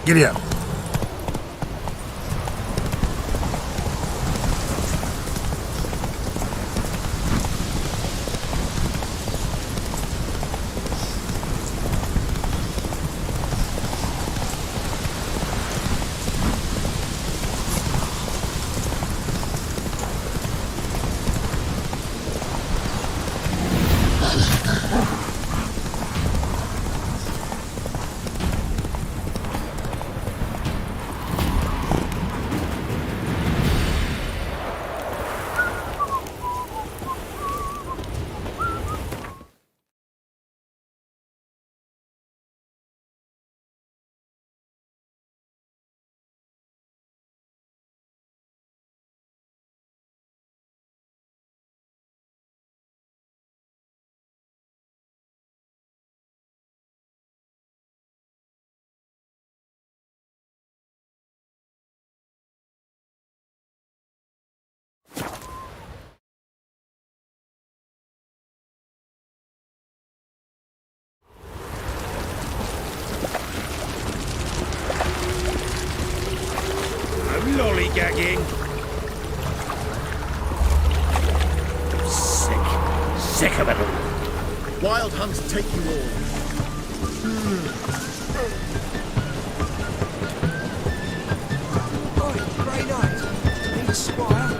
Giddy up. Lollygagging. Sick of it all. Wild hunts take you all. Oi, Grey Knight. Need a squire?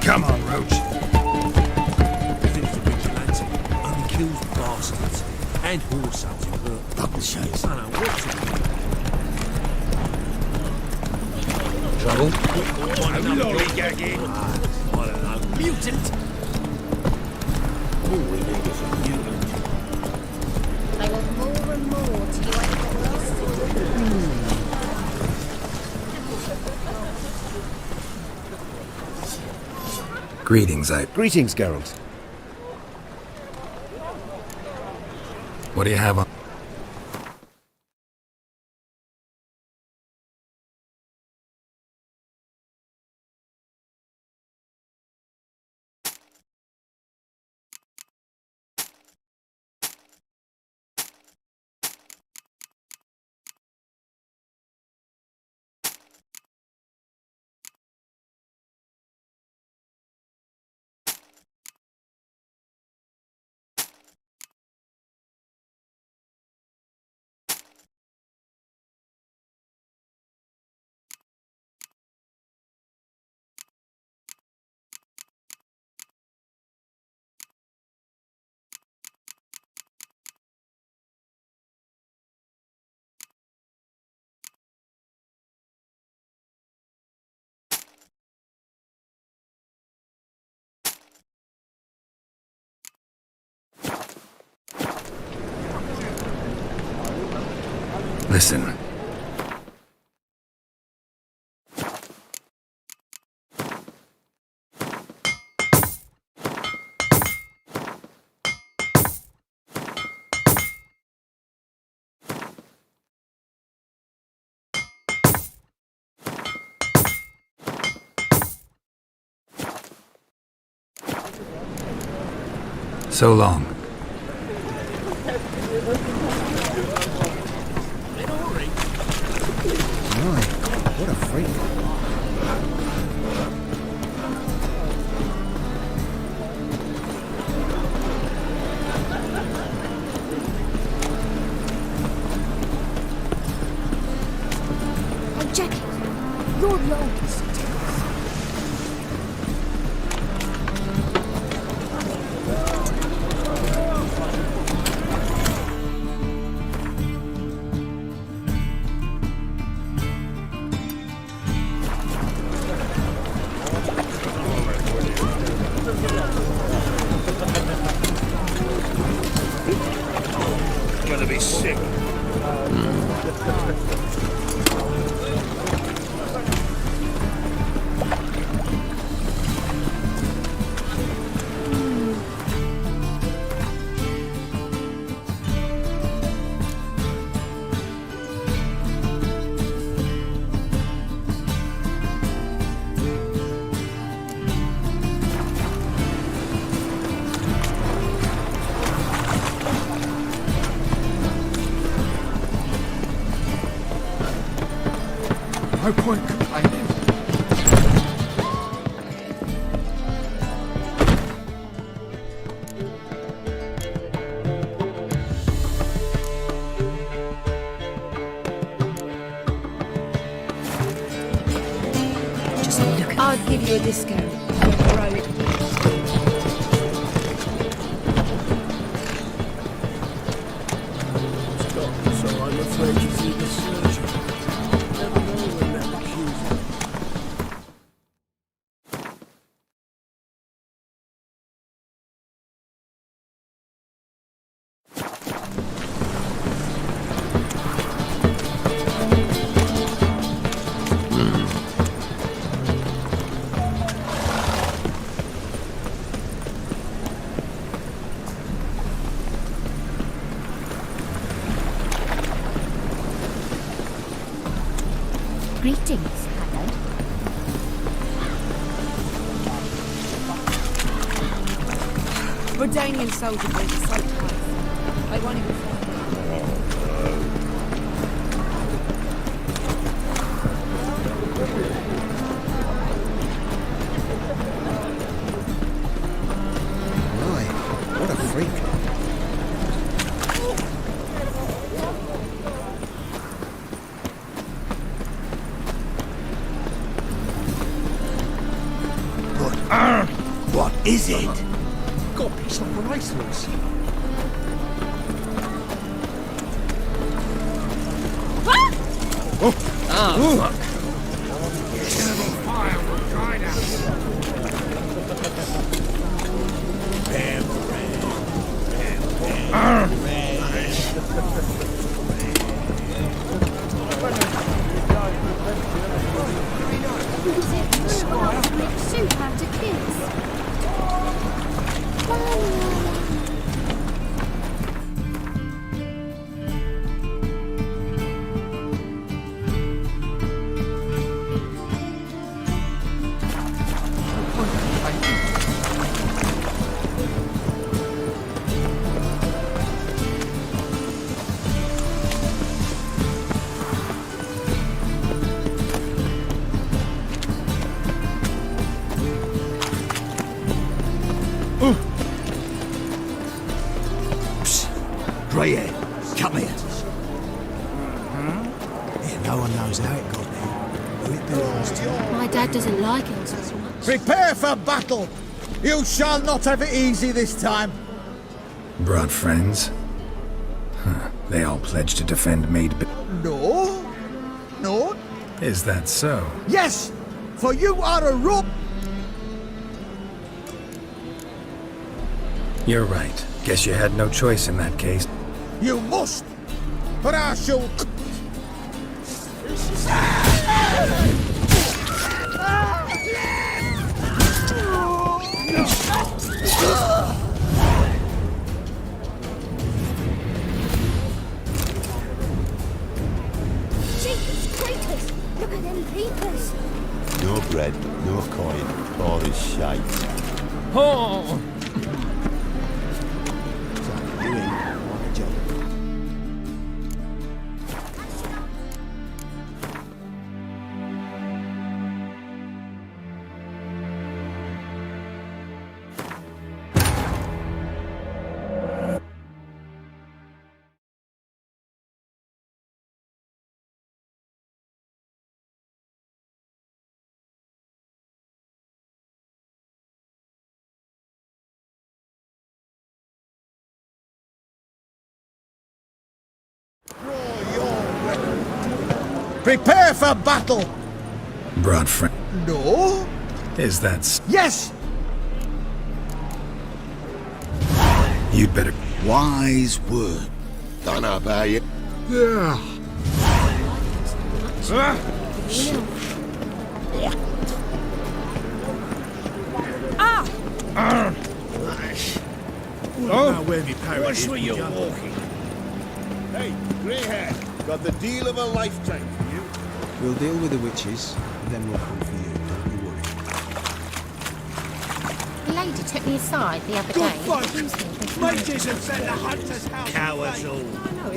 Come on, Roach. Things are vigilante, unkilled bastards, and horse hunting, but Bubble shows. I don't know what to do. Trouble? Lollygagging. I don't know. Mutant! All we need is a mutant. I want more and more till you ain't got lost. Greetings, Greetings, Geralt. What do you have on? Listen. So long. What a freak. Oh, Jackie, your loans. Gonna be sick. No point complaining. Just look at I'd give you a discount. Right. So I'm afraid to see the surgeon. Never know when they'll accuse him. Greetings, Hannah. Redanian soldier boys are so close. They won't even find Right. What a freak. What is it? Got a piece of bracelets. soup out to kids. Greyhead, come here. Yeah, no one knows how it got there, who it belongs to. My dad doesn't like it so much. Prepare for battle! You shall not have it easy this time. Brought friends? Huh. They all pledged to defend Maid. No. No. Is that so? Yes! For you are a rope. You're right. Guess you had no choice in that case. You must. But I shall Jeepers creepers! Look at them peepers! No bread, no coin, all this shite. Oh! So, you in, on the job. Prepare for battle! Brought friend. No? Is that s- Yes! You'd better. Wise word. Don't know about you. Yeah. Watch where you're walking. Hey, grey hair. Got the deal of a lifetime for you. We'll deal with the witches, and then we'll come for you, don't you worry. The lady took me aside the other day. Mages have set the hunter's house. Cowards all.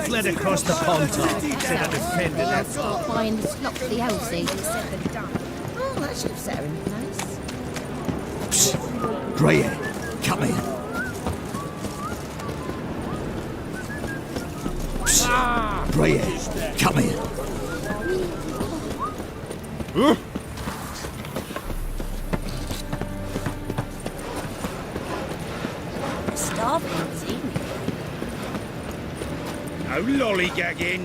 Fled across the pond top. Said I defended I'll that. start buying the slop for the Elsie. Oh, that should set her in place. Grey hair, come here. Grey hair, come here. Starving this evening. No lollygagging.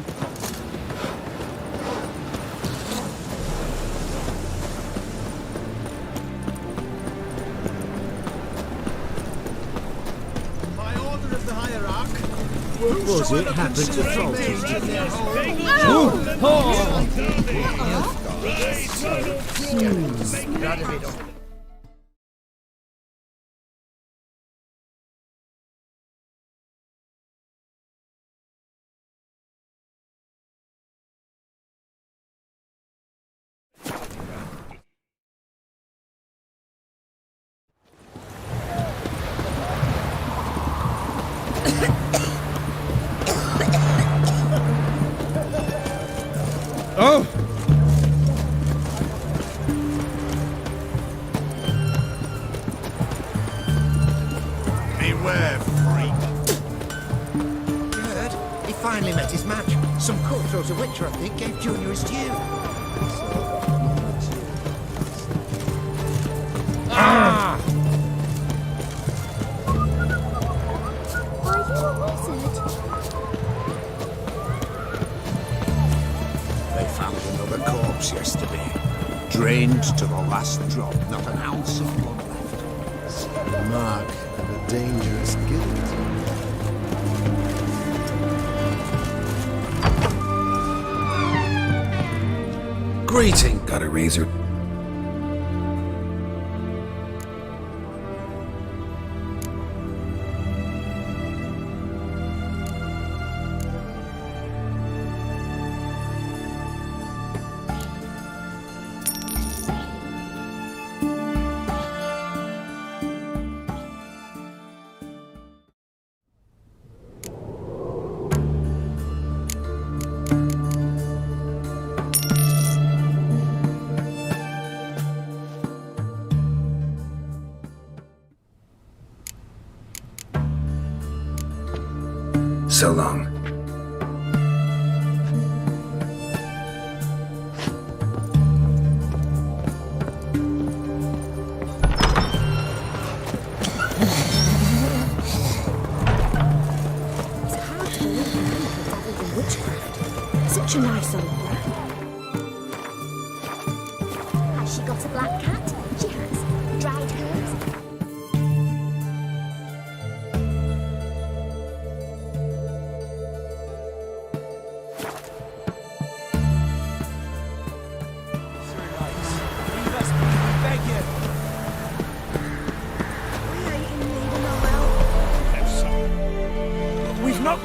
By order of the hierarch, What was it happened to Thralton? Oh! Beware, freak. Good. He finally met his match. Some cutthroat of Witcher, I think, gave Junior his due. Ah! Are you a wizard? They found another corpse yesterday. Drained to the last drop, not an ounce of blood left. Mark of a dangerous guild. Greeting. Got a razor. So long. It's hard to believe that dabbled in witchcraft. Such a nice old brat. Has she got a black cat? She has. Dried herbs.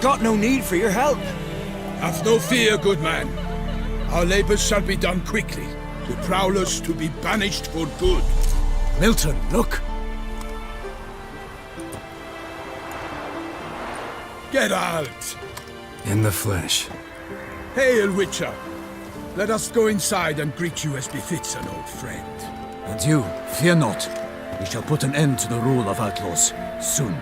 got no need for your help. Have no fear, good man. Our labors shall be done quickly. The prowlers to be banished for good. Milton, look. Geralt! In the flesh. Hail, Witcher! Let us go inside and greet you as befits an old friend. And you, fear not. We shall put an end to the rule of outlaws, soon.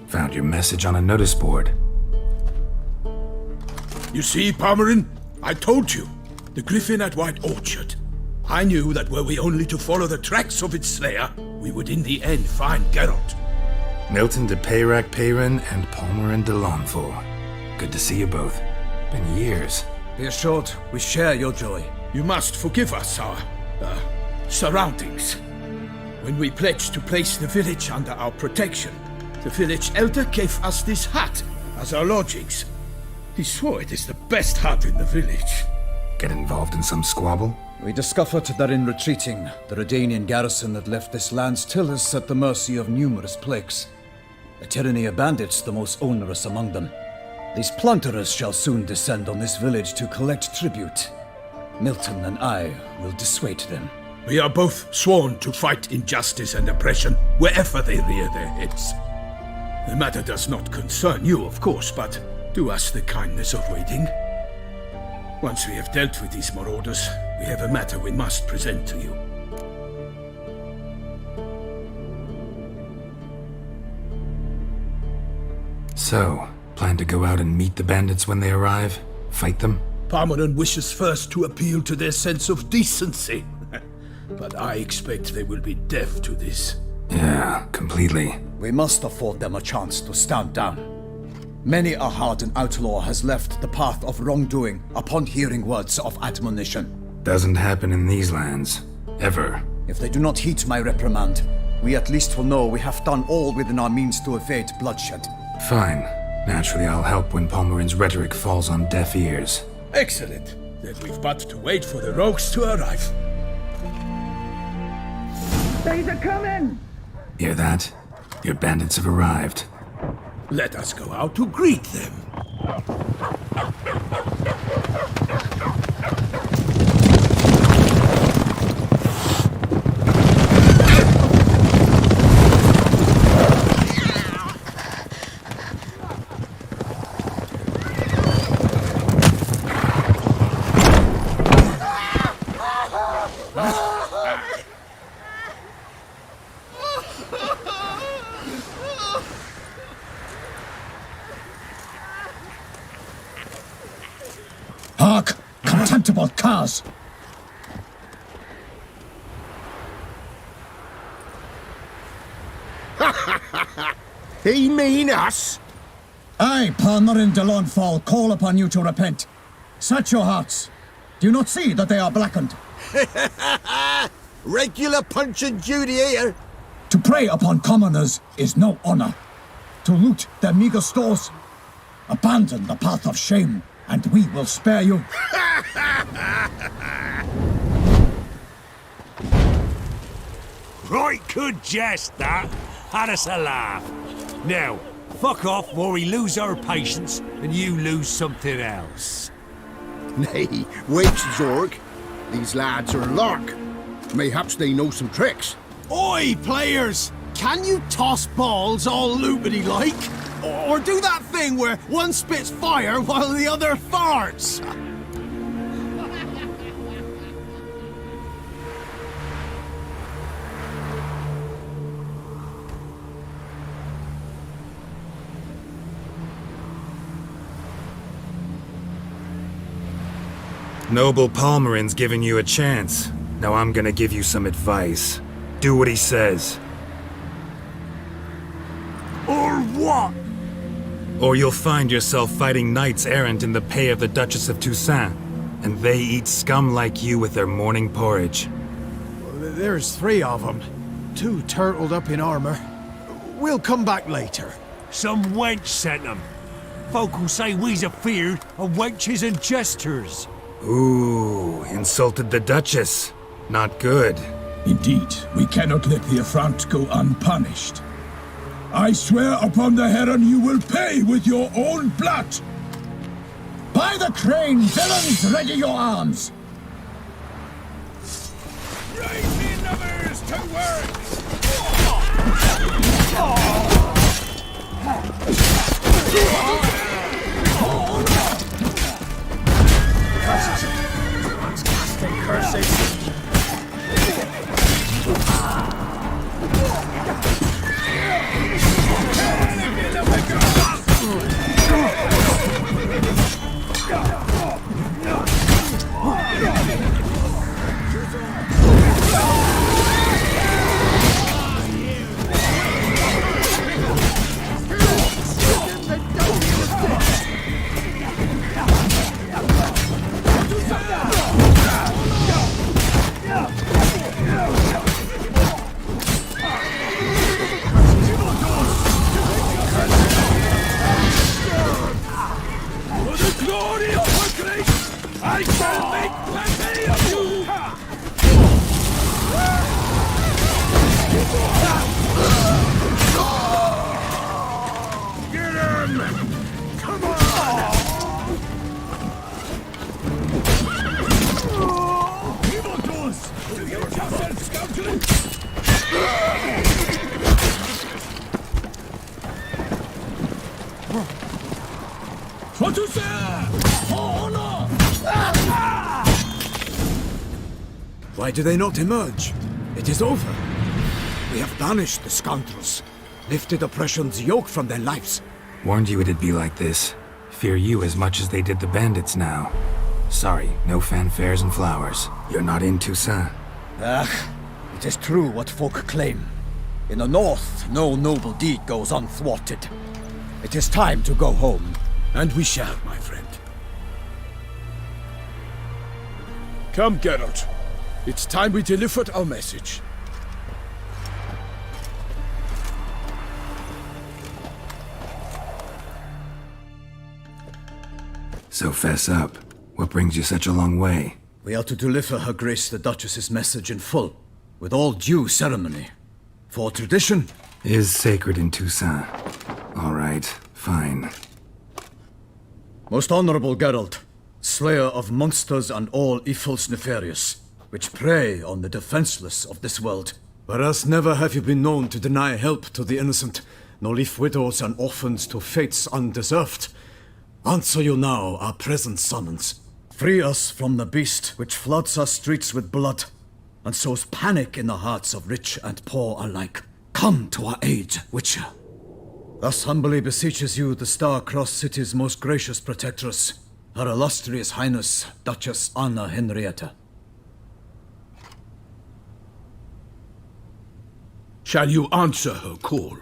Found your message on a notice board. You see, Palmerin? I told you. The griffin at White Orchard. I knew that were we only to follow the tracks of its slayer, we would in the end find Geralt. Milton de Peyrac-Peyran and Palmerin de Launfal. Good to see you both. Been years. Be assured, we share your joy. You must forgive us our, surroundings. When we pledged to place the village under our protection, the village elder gave us this hut as our lodgings. He swore it is the best hut in the village. Get involved in some squabble? We discovered that in retreating, the Redanian garrison that left this land still is at the mercy of numerous plagues. A tyranny of bandits the most onerous among them. These plunderers shall soon descend on this village to collect tribute. Milton and I will dissuade them. We are both sworn to fight injustice and oppression wherever they rear their heads. The matter does not concern you, of course, but do us the kindness of waiting. Once we have dealt with these marauders, we have a matter we must present to you. So, plan to go out and meet the bandits when they arrive? Fight them? Palmerin wishes first to appeal to their sense of decency. But I expect they will be deaf to this. Yeah, completely. We must afford them a chance to stand down. Many a hardened outlaw has left the path of wrongdoing upon hearing words of admonition. Doesn't happen in these lands. Ever. If they do not heed my reprimand, we at least will know we have done all within our means to evade bloodshed. Fine. Naturally, I'll help when Palmerin's rhetoric falls on deaf ears. Excellent. Then we've but to wait for the rogues to arrive. They's a coming! Hear that? Your bandits have arrived. Let us go out to greet them. Hark! Contemptible curs! He mean us? I, Palmerin de Launfal, call upon you to repent. Set your hearts. Do you not see that they are blackened? Regular Punch and Judy here. To prey upon commoners is no honor. To loot their meager stores, abandon the path of shame, and we will spare you. Right good jest, that. Had us a laugh. Now, fuck off or we lose our patience and you lose something else. Nay, wait, Zorg. These lads are lark. Mayhaps they know some tricks. Oi, players! Can you toss balls all loopity-like? Or do that thing where one spits fire while the other farts? Noble Palmerin's giving you a chance. Now I'm gonna give you some advice. Do what he says. Or what? Or you'll find yourself fighting knights errant in the pay of the Duchess of Toussaint, and they eat scum like you with their morning porridge. There's 3 of them. 2 turtled up in armor. We'll come back later. Some wench sent them. folk who say we's afeard of wenches and jesters. Ooh, insulted the Duchess. Not good. Indeed, we cannot let the affront go unpunished. I swear upon the heron you will pay with your own blood! By the crane, villains, ready your arms! Raise the numbers to work! Everyone's casting curses. I shall make plenty of you! Get him! Come on! Evildoers! Do you just scoundrel? What to say? Oh no! Why do they not emerge? It is over. We have banished the scoundrels, lifted oppression's yoke from their lives. Warned you it'd be like this. Fear you as much as they did the bandits now. Sorry, no fanfares and flowers. You're not in Toussaint. It is true what folk claim. In the north, no noble deed goes unthwarted. It is time to go home. And we shall, my friend. Come, Geralt. It's time we delivered our message. So fess up. What brings you such a long way? We are to deliver Her Grace the Duchess's message in full, with all due ceremony. For tradition is sacred in Toussaint. All right, fine. Most honorable Geralt, slayer of monsters and all evils nefarious, which prey on the defenseless of this world. Whereas never have you been known to deny help to the innocent, nor leave widows and orphans to fates undeserved. Answer you now our present summons. Free us from the beast which floods our streets with blood, and sows panic in the hearts of rich and poor alike. Come to our aid, Witcher. Thus humbly beseeches you the star-crossed city's most gracious protectress, Her illustrious Highness, Duchess Anna-Henrietta. Shall you answer her call?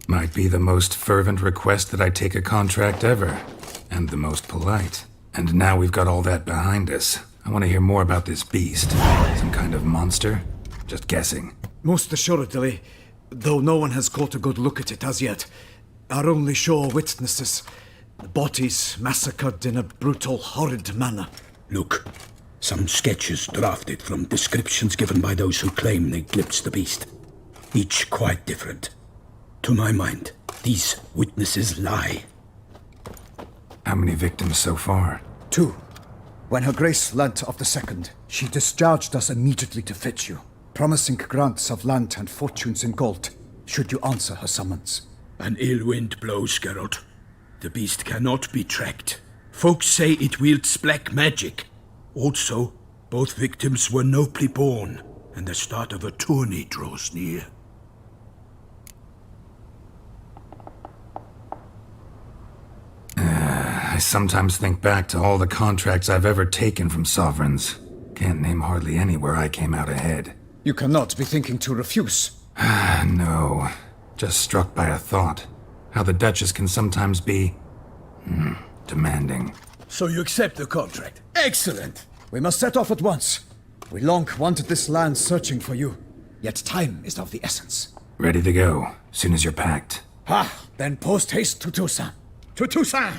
Might be the most fervent request that I take a contract ever, and the most polite. And now we've got all that behind us. I want to hear more about this beast. Some kind of monster? Just guessing. Most assuredly, though no one has caught a good look at it as yet. Our only sure witnesses, the bodies massacred in a brutal, horrid manner. Look, some sketches drafted from descriptions given by those who claim they glimpsed the beast. Each quite different. To my mind, these witnesses lie. How many victims so far? 2. When Her Grace learnt of the second, she discharged us immediately to fetch you, promising grants of land and fortunes in gold, should you answer her summons. An ill wind blows, Geralt. The beast cannot be tracked. Folks say it wields black magic. Also, both victims were nobly born, and the start of a tourney draws near. I sometimes think back to all the contracts I've ever taken from sovereigns. Can't name hardly any where I came out ahead. You cannot be thinking to refuse. No. Just struck by a thought. How the Duchess can sometimes be... demanding. So you accept the contract? Excellent! We must set off at once. We long wanted this land searching for you. Yet time is of the essence. Ready to go, soon as you're packed. Ah, then post haste to Toussaint. To Toussaint!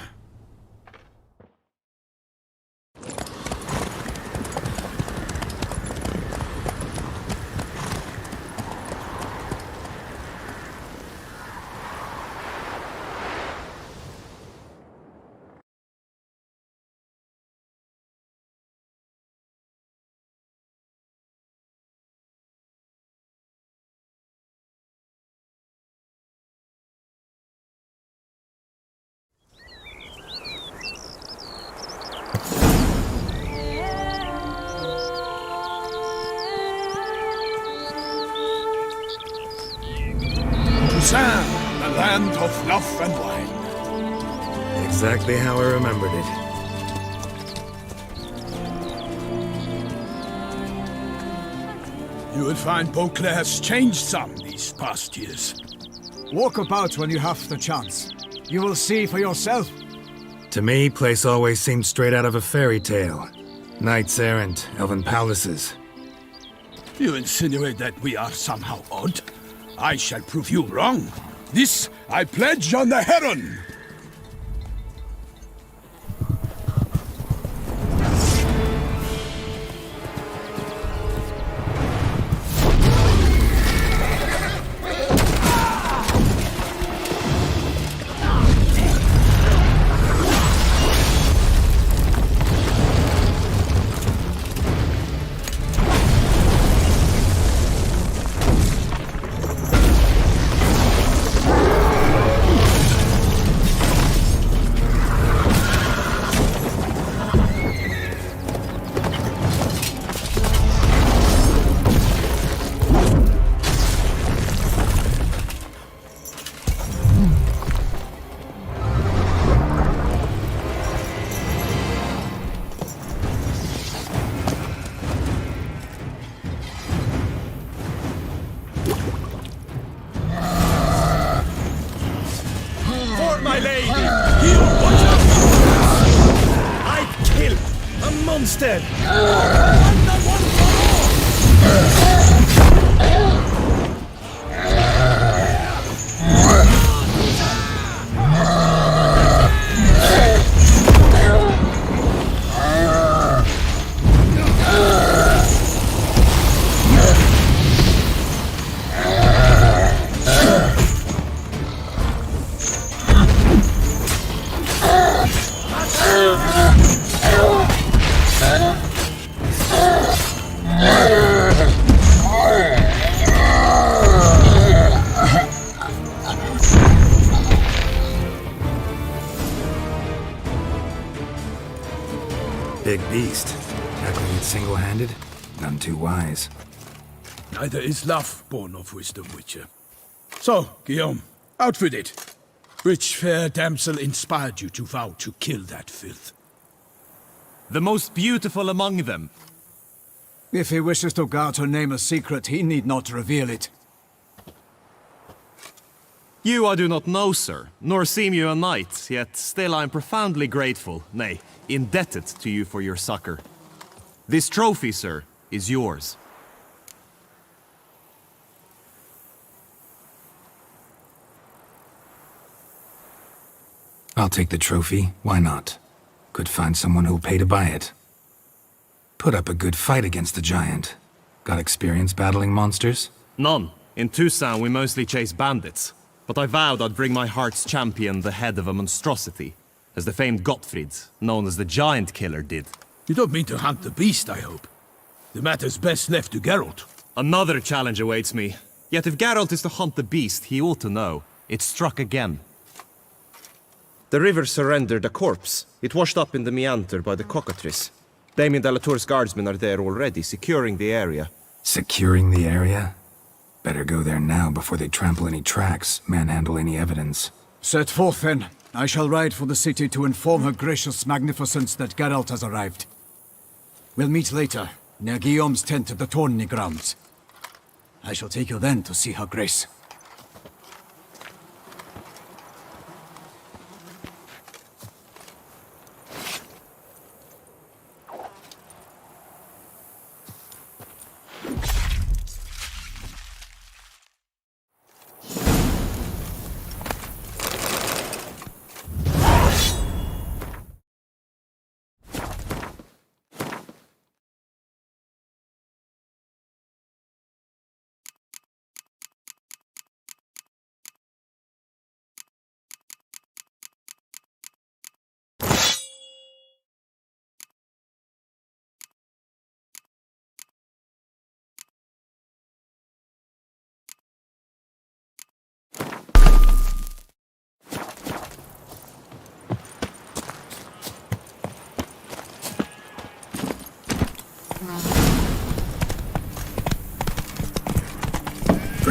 Toussaint, the land of love and wine. Exactly how I remembered it. You will find Beauclair has changed some these past years. Walk about when you have the chance. You will see for yourself. To me, place always seemed straight out of a fairy tale. Knights errant, elven palaces. You insinuate that we are somehow odd? I shall prove you wrong. This I pledge on the Heron! My lady! You I kill a monster! Big beast. Tackling it single-handed? None too wise. Neither is love born of wisdom, Witcher. So, Guillaume, out with it. Which fair damsel inspired you to vow to kill that filth? The most beautiful among them. If he wishes to guard her name a secret, he need not reveal it. You I do not know, sir, nor seem you a knight, yet still I am profoundly grateful, nay, indebted to you for your succor. This trophy, sir, is yours. I'll take the trophy, why not? Could find someone who'll pay to buy it. Put up a good fight against the giant. Got experience battling monsters? None. In Toussaint we mostly chase bandits. But I vowed I'd bring my heart's champion the head of a monstrosity, as the famed Gottfried, known as the Giant Killer, did. You don't mean to hunt the beast, I hope. The matter's best left to Geralt. Another challenge awaits me. Yet if Geralt is to hunt the beast, he ought to know. It struck again. The river surrendered a corpse. It washed up in the meander by the cockatrice. Damien de la Tour's guardsmen are there already, securing the area. Securing the area? Better go there now before they trample any tracks, manhandle any evidence. Set forth then. I shall ride for the city to inform her gracious magnificence that Geralt has arrived. We'll meet later, near Guillaume's tent at the tourney grounds. I shall take you then to see her grace.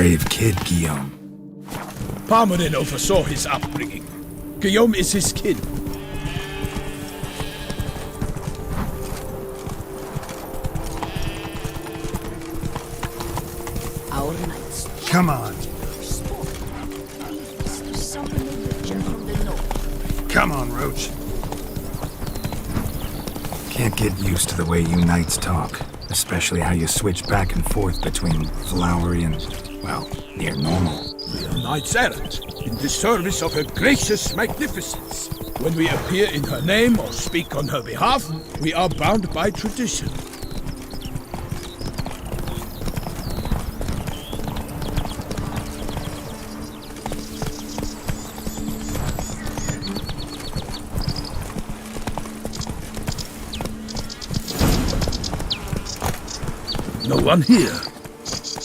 brave kid, Guillaume. Parmarin oversaw his upbringing. Guillaume is his kin. Our knights. Come on. Come on, Roach. Can't get used to the way you knights talk. Especially how you switch back and forth between flowery and, well, near normal. We are knights errant, in the service of her gracious magnificence. When we appear in her name or speak on her behalf, we are bound by tradition. No one here.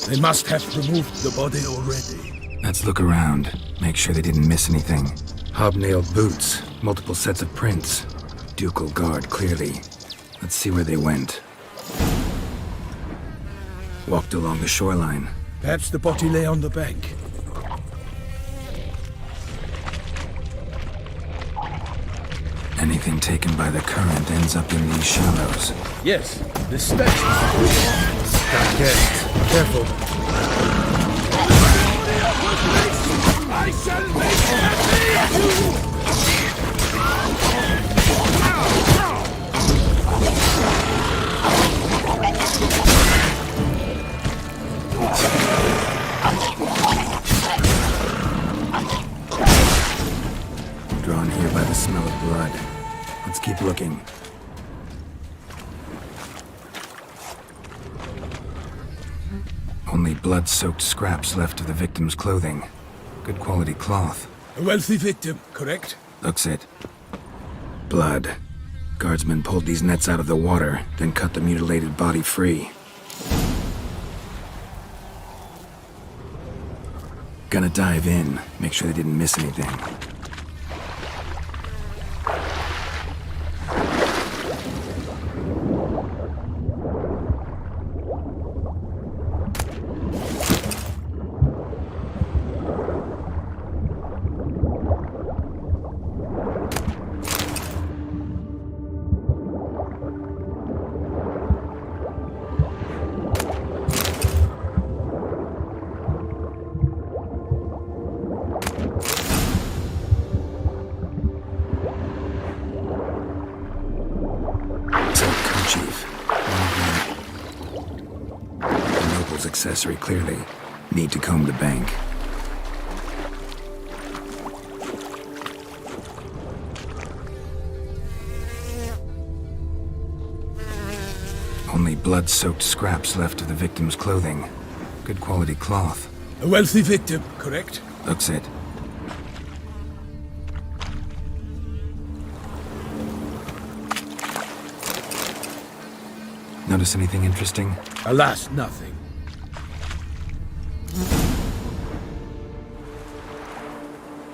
They must have removed the body already. Let's look around. Make sure they didn't miss anything. Hobnailed boots, multiple sets of prints. Ducal guard, clearly. Let's see where they went. Walked along the shoreline. Perhaps the body lay on the bank. Anything taken by the current ends up in these shallows. Yes, the steps. Careful. I shall make Drawn here by the smell of blood. Let's keep looking. Only blood-soaked scraps left of the victim's clothing. Good quality cloth. A wealthy victim, correct? Looks it. Blood. Guardsmen pulled these nets out of the water, then cut the mutilated body free. Gonna dive in, make sure they didn't miss anything. Accessory, clearly. Need to comb the bank. Only blood-soaked scraps left of the victim's clothing. Good quality cloth. A wealthy victim, correct? Looks it. Notice anything interesting? Alas, nothing.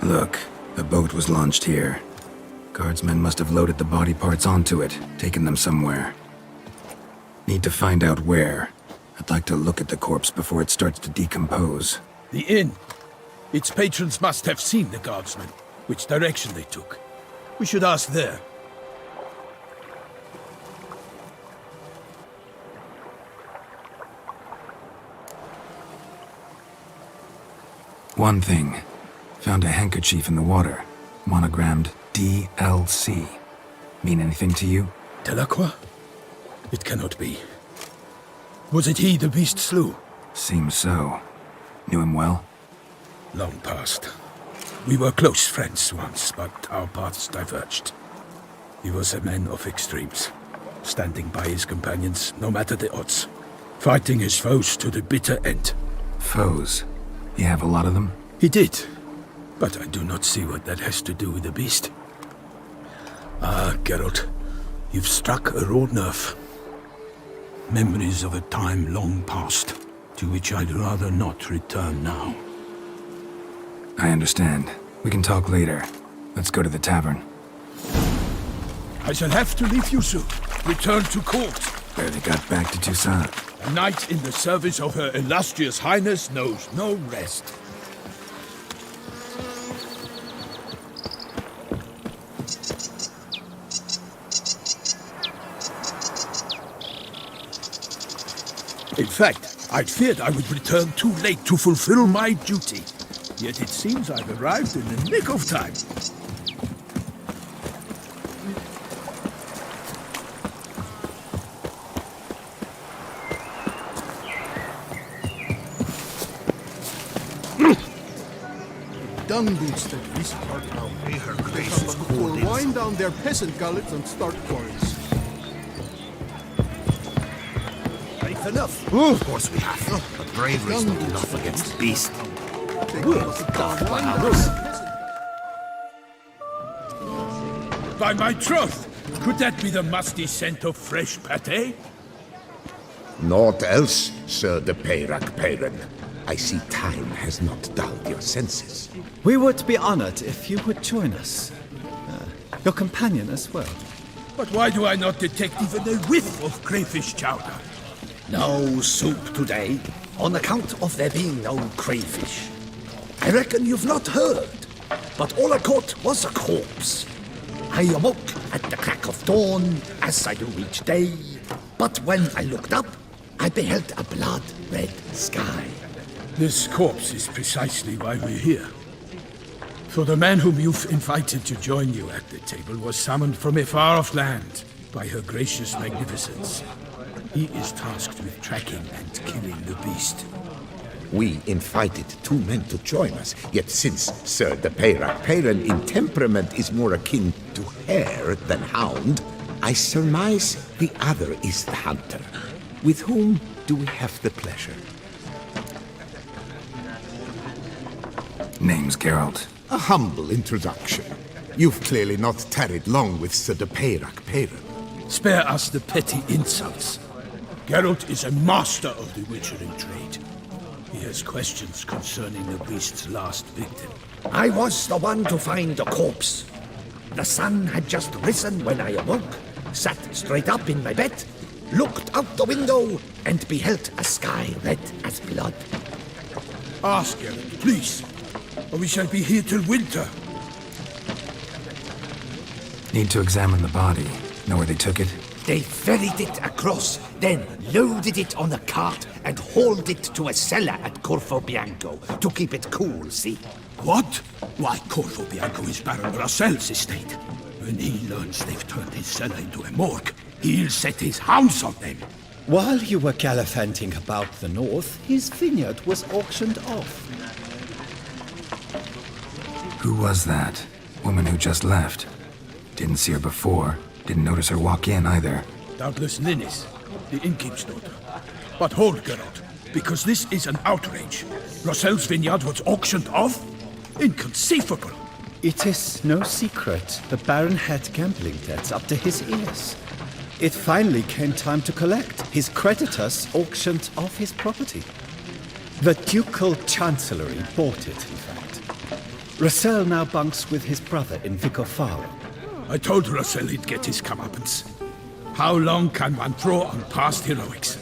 Look, a boat was launched here. Guardsmen must have loaded the body parts onto it, taken them somewhere. Need to find out where. I'd like to look at the corpse before it starts to decompose. The inn. Its patrons must have seen the guardsmen, which direction they took. We should ask there. One thing. Found a handkerchief in the water. Monogrammed DLC. Mean anything to you? Delacroix? It cannot be. Was it he the beast slew? Seems so. Knew him well? Long past. We were close friends once, but our paths diverged. He was a man of extremes, standing by his companions no matter the odds, fighting his foes to the bitter end. Foes? You have a lot of them? He did, but I do not see what that has to do with the beast. Ah, Geralt, you've struck a raw nerve. Memories of a time long past, to which I'd rather not return now. I understand. We can talk later. Let's go to the tavern. I shall have to leave you soon. Return to court. Barely got back to Toussaint. A knight in the service of Her Illustrious Highness knows no rest. In fact, I'd feared I would return too late to fulfill my duty. Yet it seems I've arrived in the nick of time. Dung boots that we start now. Her grace is cool. Wind down their peasant gullets and start quarrels. Brave enough. Of course we have. But bravery's not enough against the beast. By my troth, could that be the musty scent of fresh pate? Naught else, Sir the Peyrak-Peyran. I see time has not dulled your senses. We would be honored if you would join us. Your companion as well. But why do I not detect even a whiff of crayfish chowder? No soup today, on account of there being no crayfish. I reckon you've not heard, but all I caught was a corpse. I awoke at the crack of dawn, as I do each day, but when I looked up, I beheld a blood-red sky. This corpse is precisely why we're here. For the man whom you've invited to join you at the table was summoned from a far-off land by her gracious magnificence. He is tasked with tracking and killing the beast. We invited 2 men to join us, yet since Sir the Peyrak-Peyran in temperament is more akin to hare than hound, I surmise the other is the hunter. With whom do we have the pleasure? Name's Geralt. A humble introduction. You've clearly not tarried long with Sir the Peyrak-Peyran. Spare us the petty insults. Geralt is a master of the witchering trade. He has questions concerning the beast's last victim. I was the one to find the corpse. The sun had just risen when I awoke, sat straight up in my bed, looked out the window, and beheld a sky red as blood. Ask Geralt, please, or we shall be here till winter. Need to examine the body. Know where they took it? They ferried it across, then loaded it on a cart and hauled it to a cellar at Corvo Bianco to keep it cool, see? What? Why, Corvo Bianco is Baron Rossel's estate. When he learns they've turned his cellar into a morgue, he'll set his hounds on them. While you were gallivanting about the north, his vineyard was auctioned off. Who was that? Woman who just left. Didn't see her before. Didn't notice her walk in either. Doubtless Ninnis, the innkeep's daughter. But hold, Geralt, because this is an outrage. Rossel's vineyard was auctioned off? Inconceivable! It is no secret the Baron had gambling debts up to his ears. It finally came time to collect. His creditors auctioned off his property. The Ducal Chancellery bought it, in fact. Rossel now bunks with his brother in Vicofaro. I told Rossel he'd get his comeuppance. How long can one draw on past heroics?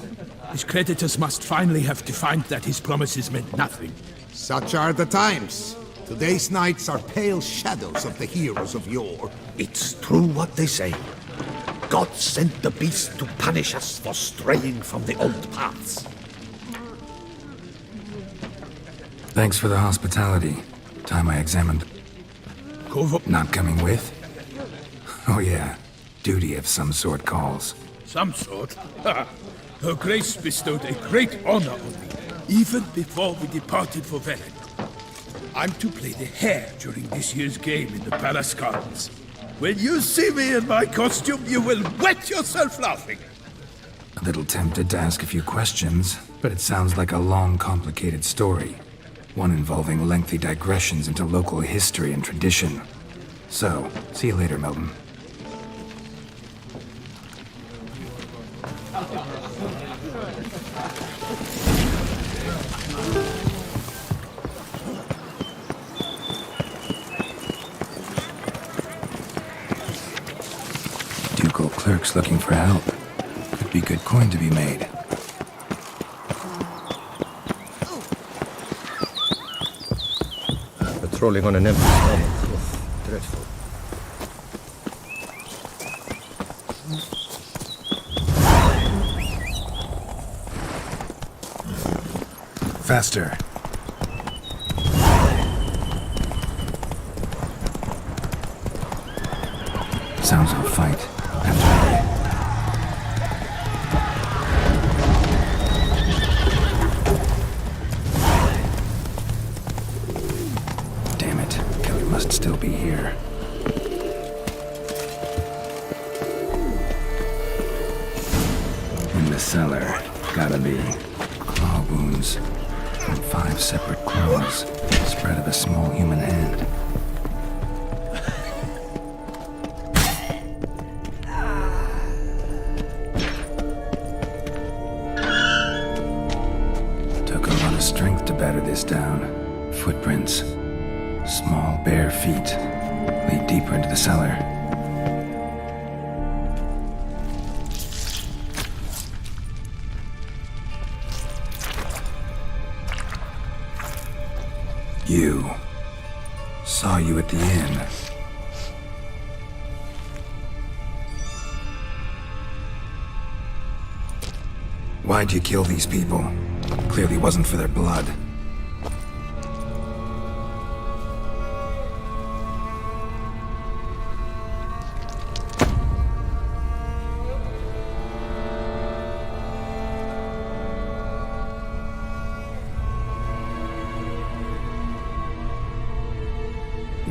His creditors must finally have defined that his promises meant nothing. Such are the times. Today's knights are pale shadows of the heroes of yore. It's true what they say. God sent the beast to punish us for straying from the old paths. Thanks for the hospitality. Time I examined... Corvo... Not coming with? Oh yeah. Duty of some sort calls. Some sort? Her Grace bestowed a great honor on me, even before we departed for Velen. I'm to play the hare during this year's game in the Palace Gardens. When you see me in my costume, you will wet yourself laughing. A little tempted to ask a few questions, but it sounds like a long, complicated story. One involving lengthy digressions into local history and tradition. So, see you later, Milton. Ducal clerks looking for help. Could be good coin to be made. crawling on an empty stomach. Oh, dreadful. Faster. Sounds of a fight. Damn it. Kelly must still be here. In the cellar. Gotta be. Claw wounds. From 5 separate claws. Spread of a small human hand. Strength to batter this down. Footprints. Small, bare feet. Lead deeper into the cellar. You. Saw you at the inn. Why'd you kill these people? Clearly wasn't for their blood.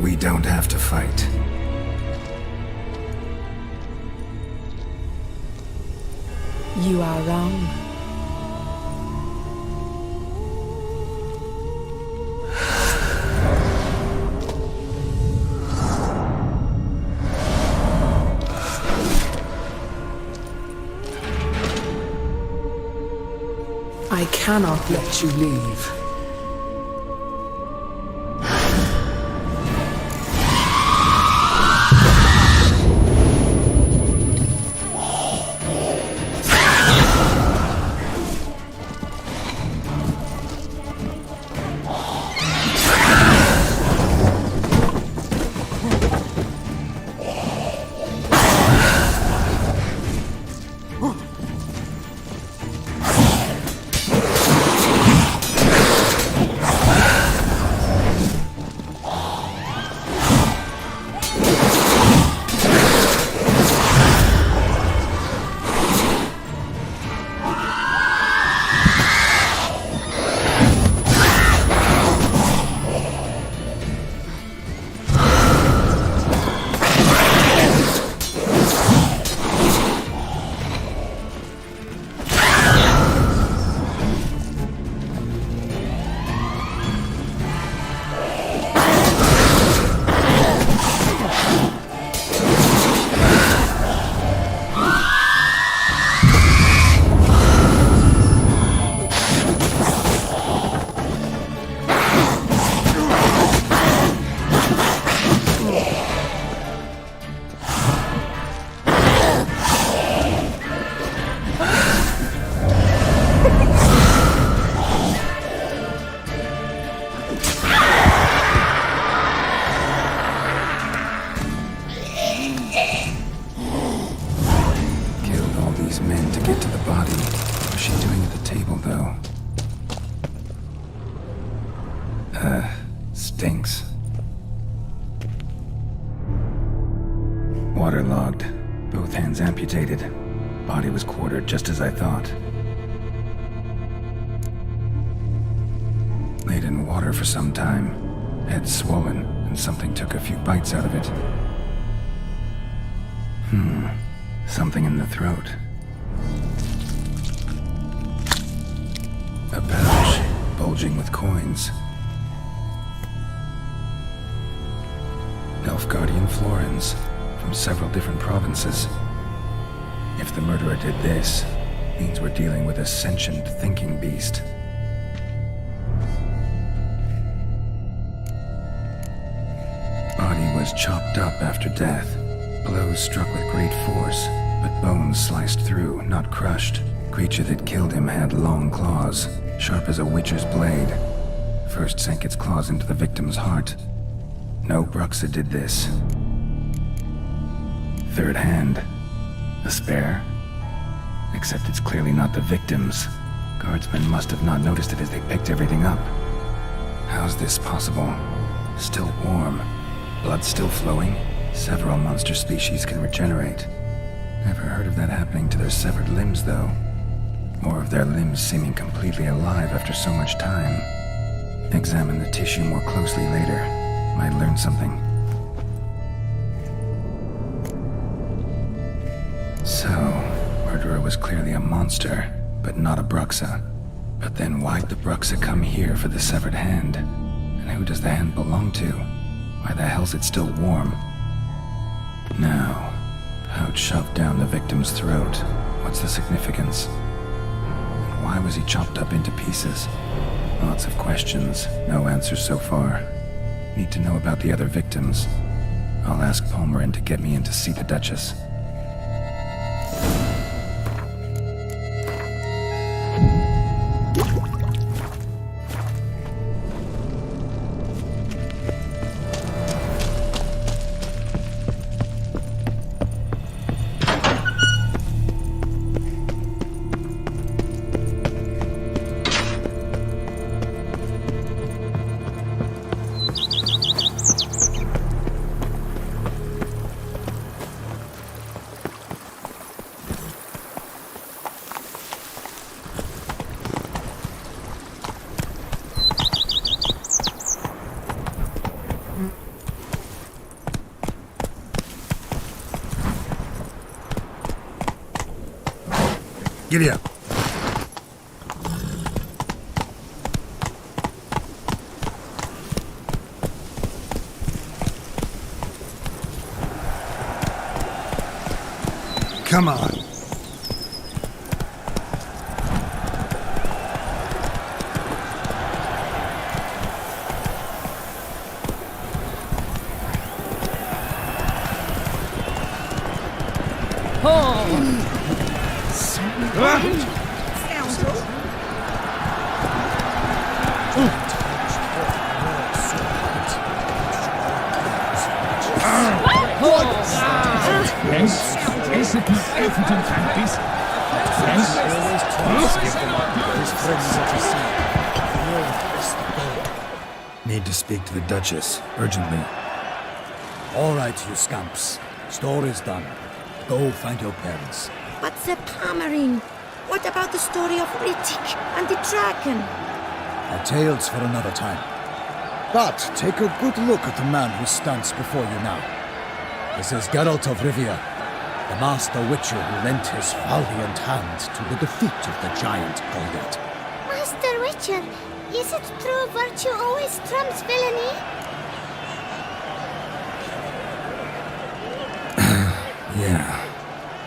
We don't have to fight. You are wrong. I cannot let you leave. Stinks. Waterlogged. Both hands amputated. Body was quartered just as I thought. Laid in water for some time. Head swollen, and something took a few bites out of it. Something in the throat. A pouch, bulging with coins. Nilfgaardian florins, from several different provinces. If the murderer did this, means we're dealing with a sentient thinking beast. Body was chopped up after death. Blows struck with great force, but bones sliced through, not crushed. Creature that killed him had long claws, sharp as a witcher's blade. First sank its claws into the victim's heart, No Bruxa did this. Third hand. A spare? Except it's clearly not the victims. Guardsmen must have not noticed it as they picked everything up. How's this possible? Still warm. Blood still flowing. Several monster species can regenerate. Never heard of that happening to their severed limbs, though. Or of their limbs seeming completely alive after so much time. Examine the tissue more closely later. Might learn something. So, murderer was clearly a monster, but not a Bruxa. But then why'd the Bruxa come here for the severed hand? And who does the hand belong to? Why the hell's it still warm? Now, pouch shoved down the victim's throat. What's the significance? And why was he chopped up into pieces? Lots of questions, no answers so far. Need to know about the other victims. I'll ask Palmerin to get me in to see the Duchess. Giddy up. Come on. Need to speak to the Duchess, urgently. All right, you scamps. Story's done. Go find your parents. But the Palmerin, what about the story of Rittik and the dragon? Our tales for another time. But take a good look at the man who stands before you now. This is Geralt of Rivia, the master witcher who lent his valiant hand to the defeat of the giant Goliath. Master Witcher, is it true virtue always trumps villainy? Yeah.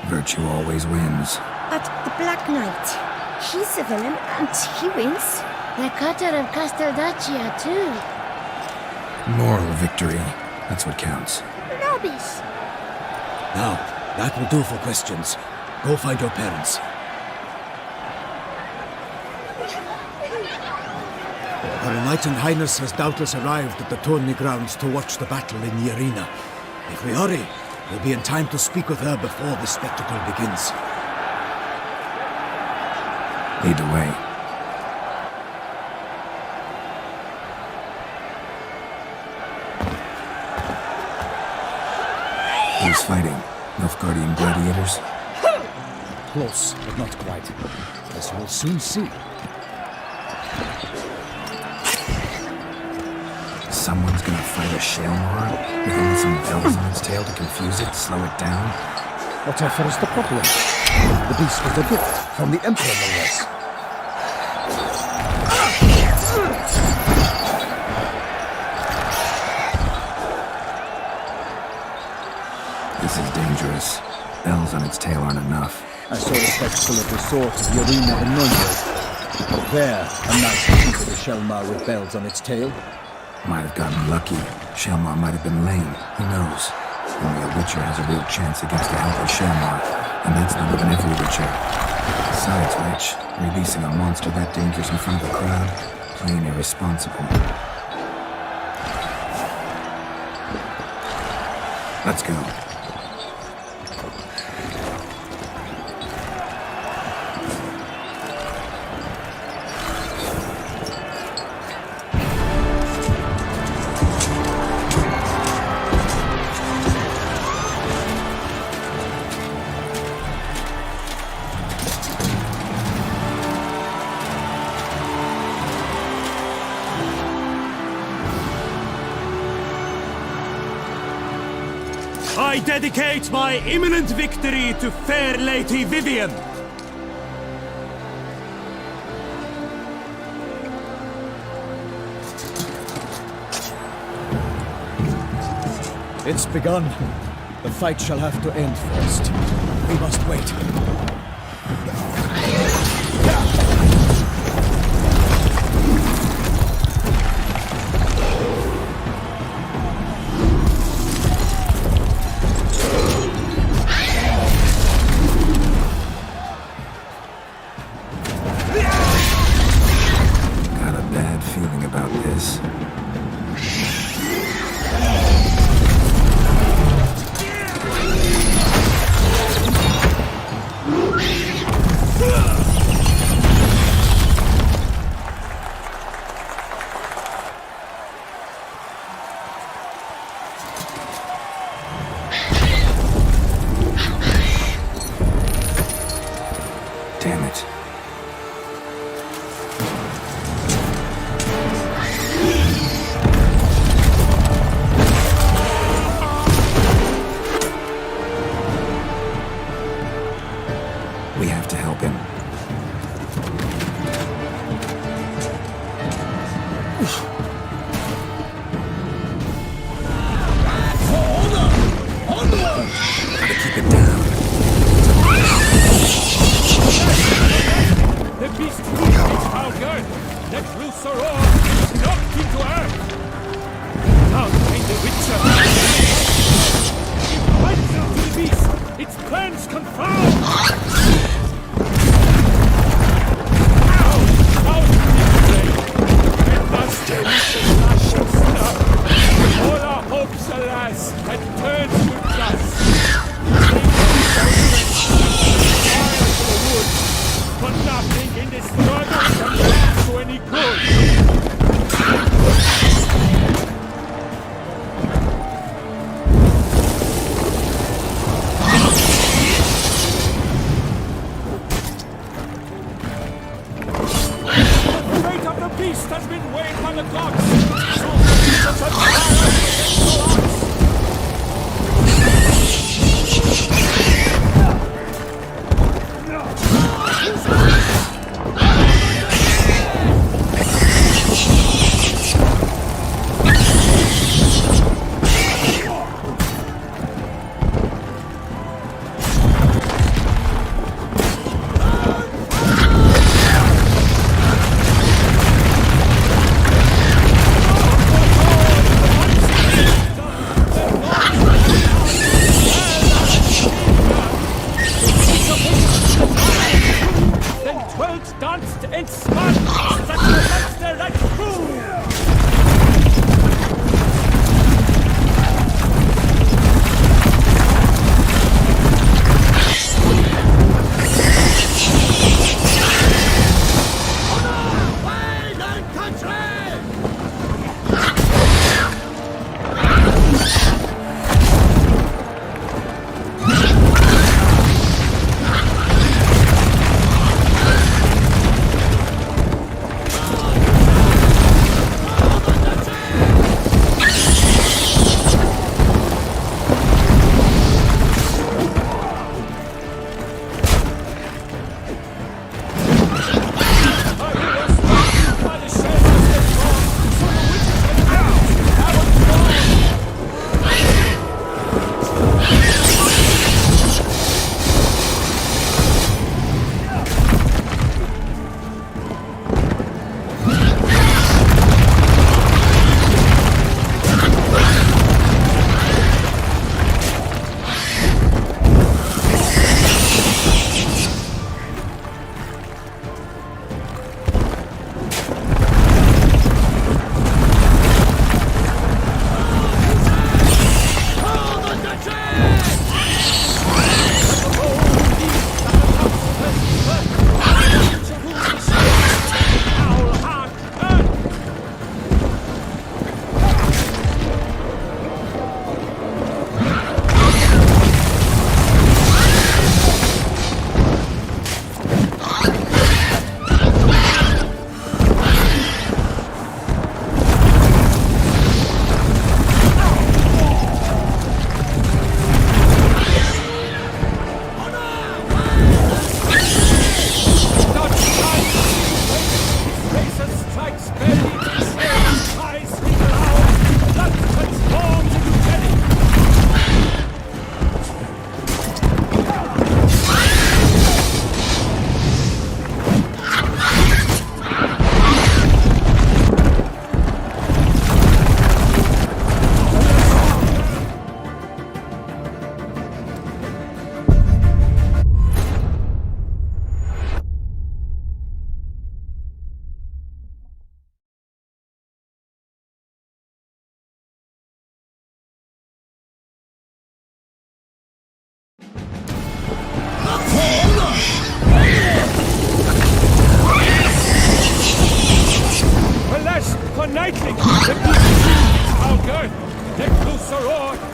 Virtue always wins. But the Black Knight, he's a villain and he wins. The cutter of Casteldaccia, too. Moral victory. That's what counts. Rubbish. Now, that will do for questions. Go find your parents. Her Enlightened Highness has doubtless arrived at the tourney grounds to watch the battle in the arena. If we hurry, we'll be in time to speak with her before the spectacle begins. Lead the way. Who's fighting? Nilfgaardian gladiators? Close, but not quite. As you will soon see. Someone's gonna fight a Shalmar with only some bells on its tail to confuse it, slow it down? Whatever is the problem? The beast was a gift from the Emperor, no less. This is dangerous. Bells on its tail aren't enough. I saw the spectacle of the sword of the arena in Nuremberg. But there, a knight defeated a Shalmar with bells on its tail. Might have gotten lucky. Shalmar might have been lame. Who knows? Only a witcher has a real chance against a healthy Shalmar. And that's not even every witcher. Besides which, releasing a monster that dangerous in front of a crowd, plain irresponsible. Let's go. I dedicate my imminent victory to fair Lady Vivian. It's begun. The fight shall have to end first. We must wait.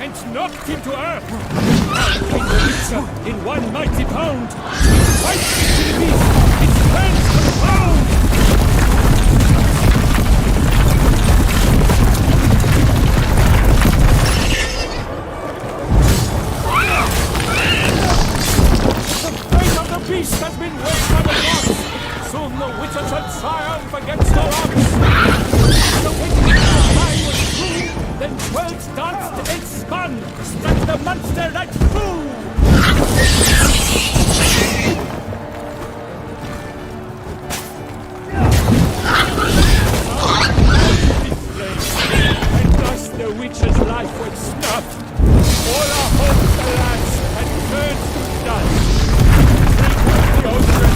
and knocked him to earth. Now King the Witcher in one mighty pound. Fights into the beast, it turns to the pound. The fate of the beast has been laid by the gods. Soon the Witcher shall triumph against all odds. So when the time was through, then worlds danced and spun, struck the monster right through. And thus the Witcher's life went snuffed. All our hopes, alas, had turned to dust. The ocean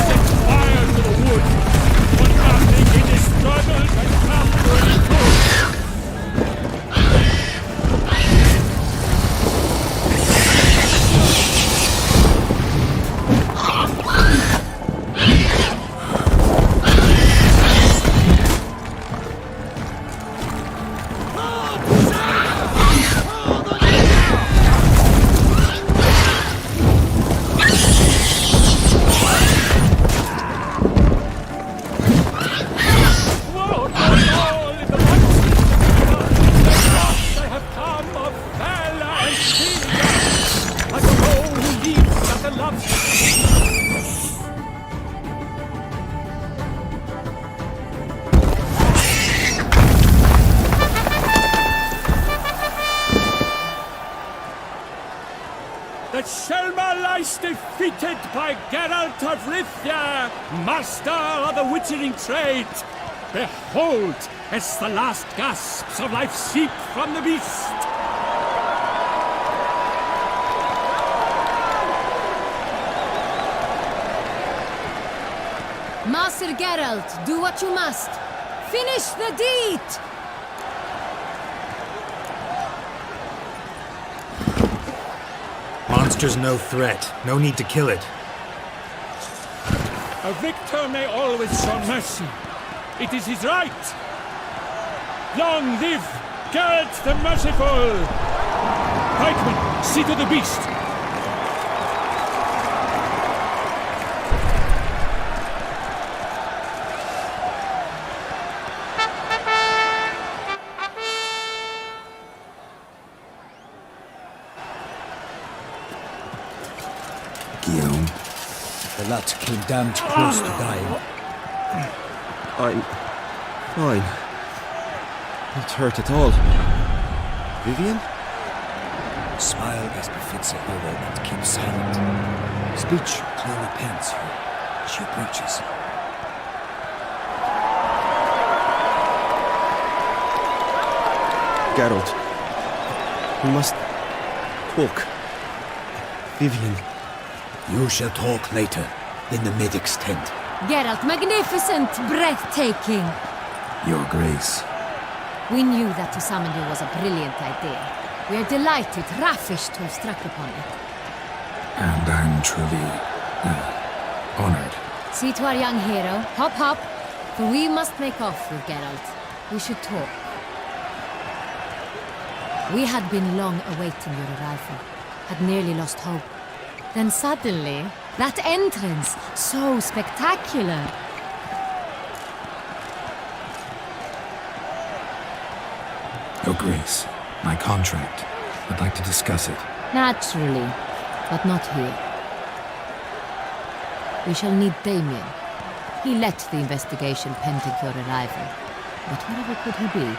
set fire to the wood. For nothing in his struggles had come to any good. Defeated by Geralt of Rivia, master of the witchering trade. Behold, as the last gasps of life seep from the beast. Master Geralt, do what you must. Finish the deed! Monster's no threat. No need to kill it. A victor may always show mercy. It is his right. Long live Geralt the Merciful! Pikemen, see to the beast. The lad came damned close to dying. I'm fine. Not hurt at all. Vivian? Smile as befits a hero and keep silent. Speech clearly pains her. She approaches. Geralt, we must talk. Vivian. You shall talk later, in the medic's tent. Geralt, magnificent, breathtaking. Your Grace. We knew that to summon you was a brilliant idea. We are delighted, ravished to have struck upon it. And I'm truly honored. See to our young hero. Hop, hop. For we must make off with Geralt. We should talk. We had been long awaiting your arrival. Had nearly lost hope. Then suddenly, that entrance, so spectacular. Your Grace, my contract. I'd like to discuss it. Naturally, but not here. We shall need Damien. He led the investigation pending your arrival. But wherever could he be?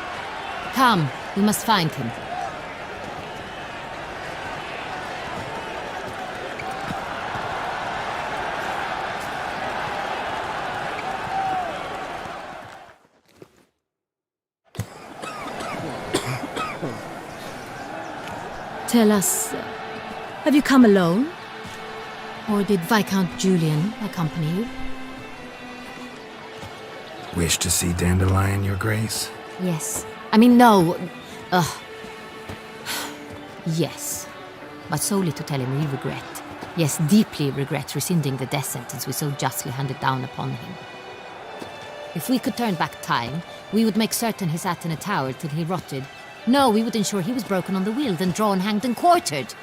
Come, we must find him. Tell us, have you come alone? Or did Viscount Julian accompany you? Wish to see Dandelion, Your Grace? Yes. I mean, no. Yes. But solely to tell him we regret. Yes, deeply regret rescinding the death sentence we so justly handed down upon him. If we could turn back time, we would make certain he sat in a tower till he rotted, No, we would ensure he was broken on the wheel, then drawn, hanged, and quartered.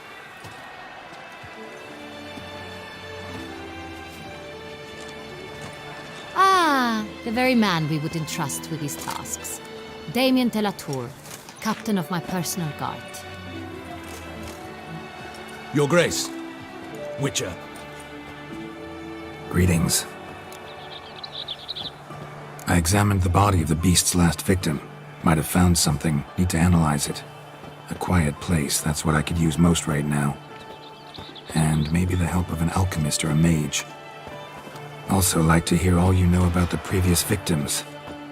Ah, the very man we would entrust with these tasks. Damien de la Tour, captain of my personal guard. Your Grace, Witcher. Greetings. I examined the body of the beast's last victim. Might have found something. Need to analyze it. A quiet place, that's what I could use most right now. And maybe the help of an alchemist or a mage. Also like to hear all you know about the previous victims.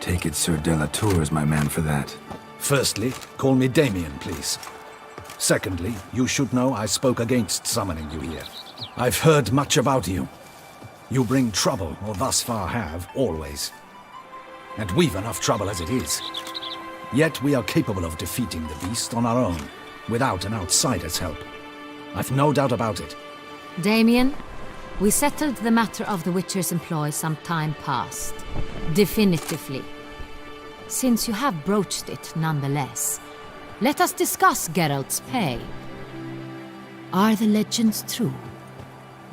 Take it Sir de la Tour is my man for that. Firstly, call me Damien, please. Secondly, you should know I spoke against summoning you here. I've heard much about you. You bring trouble, or thus far have, always. And we've enough trouble as it is. Yet we are capable of defeating the beast on our own, without an outsider's help. I've no doubt about it. Damien, we settled the matter of the Witcher's employ some time past. Definitively. Since you have broached it nonetheless, let us discuss Geralt's pay. Are the legends true?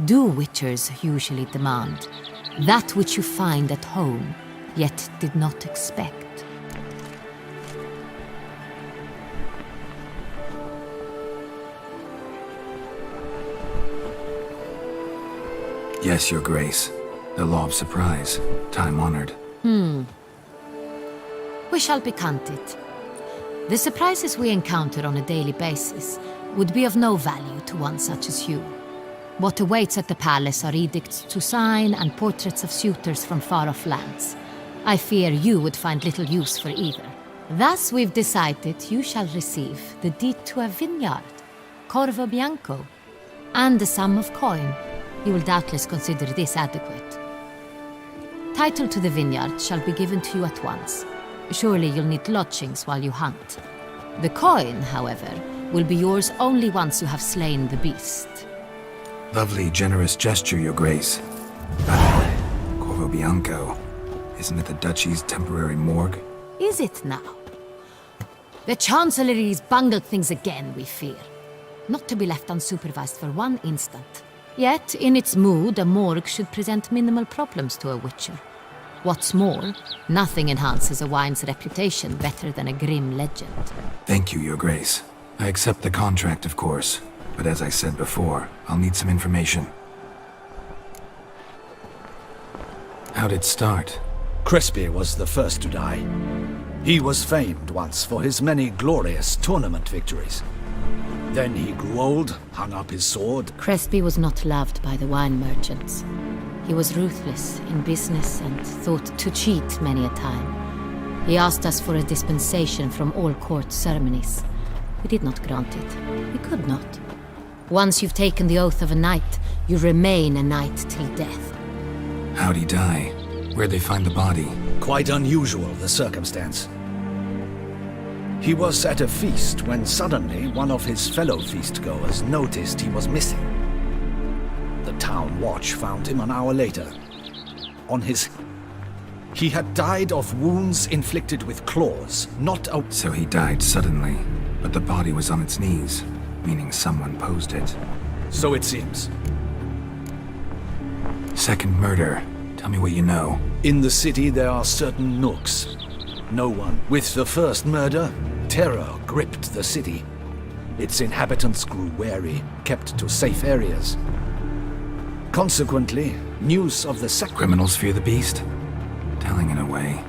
Do Witchers usually demand that which you find at home, yet did not expect? Yes, Your Grace. The law of surprise. Time-honored. We shall be candid. The surprises we encounter on a daily basis would be of no value to one such as you. What awaits at the palace are edicts to sign and portraits of suitors from far-off lands. I fear you would find little use for either. Thus we've decided you shall receive the deed to a vineyard, Corvo Bianco, and a sum of coin. You will doubtless consider this adequate. Title to the vineyard shall be given to you at once. Surely you'll need lodgings while you hunt. The coin, however, will be yours only once you have slain the beast. Lovely, generous gesture, Your Grace. Corvo Bianco. Isn't it the Duchy's temporary morgue? Is it now? The Chancellery's bungled things again, we fear. Not to be left unsupervised for one instant. Yet, in its mood, a morgue should present minimal problems to a Witcher. What's more, nothing enhances a wine's reputation better than a grim legend. Thank you, Your Grace. I accept the contract, of course. But as I said before, I'll need some information. How'd it start? Crespi was the first to die. He was famed once for his many glorious tournament victories. Then he grew old, hung up his sword. Crespi was not loved by the wine merchants. He was ruthless in business and thought to cheat many a time. He asked us for a dispensation from all court ceremonies. We did not grant it. We could not. Once you've taken the oath of a knight, you remain a knight till death. How'd he die? Where'd they find the body? Quite unusual, the circumstance. He was at a feast when suddenly one of his fellow feastgoers noticed he was missing. The town watch found him an hour later. On his... He had died of wounds inflicted with claws, not a... So he died suddenly, but the body was on its knees, meaning someone posed it. So it seems. Second murder. Tell me what you know. In the city there are certain nooks. No one. With the first murder, terror gripped the city. Its inhabitants grew wary, kept to safe areas. Consequently, news of the second... Criminals fear the beast? Telling in a way.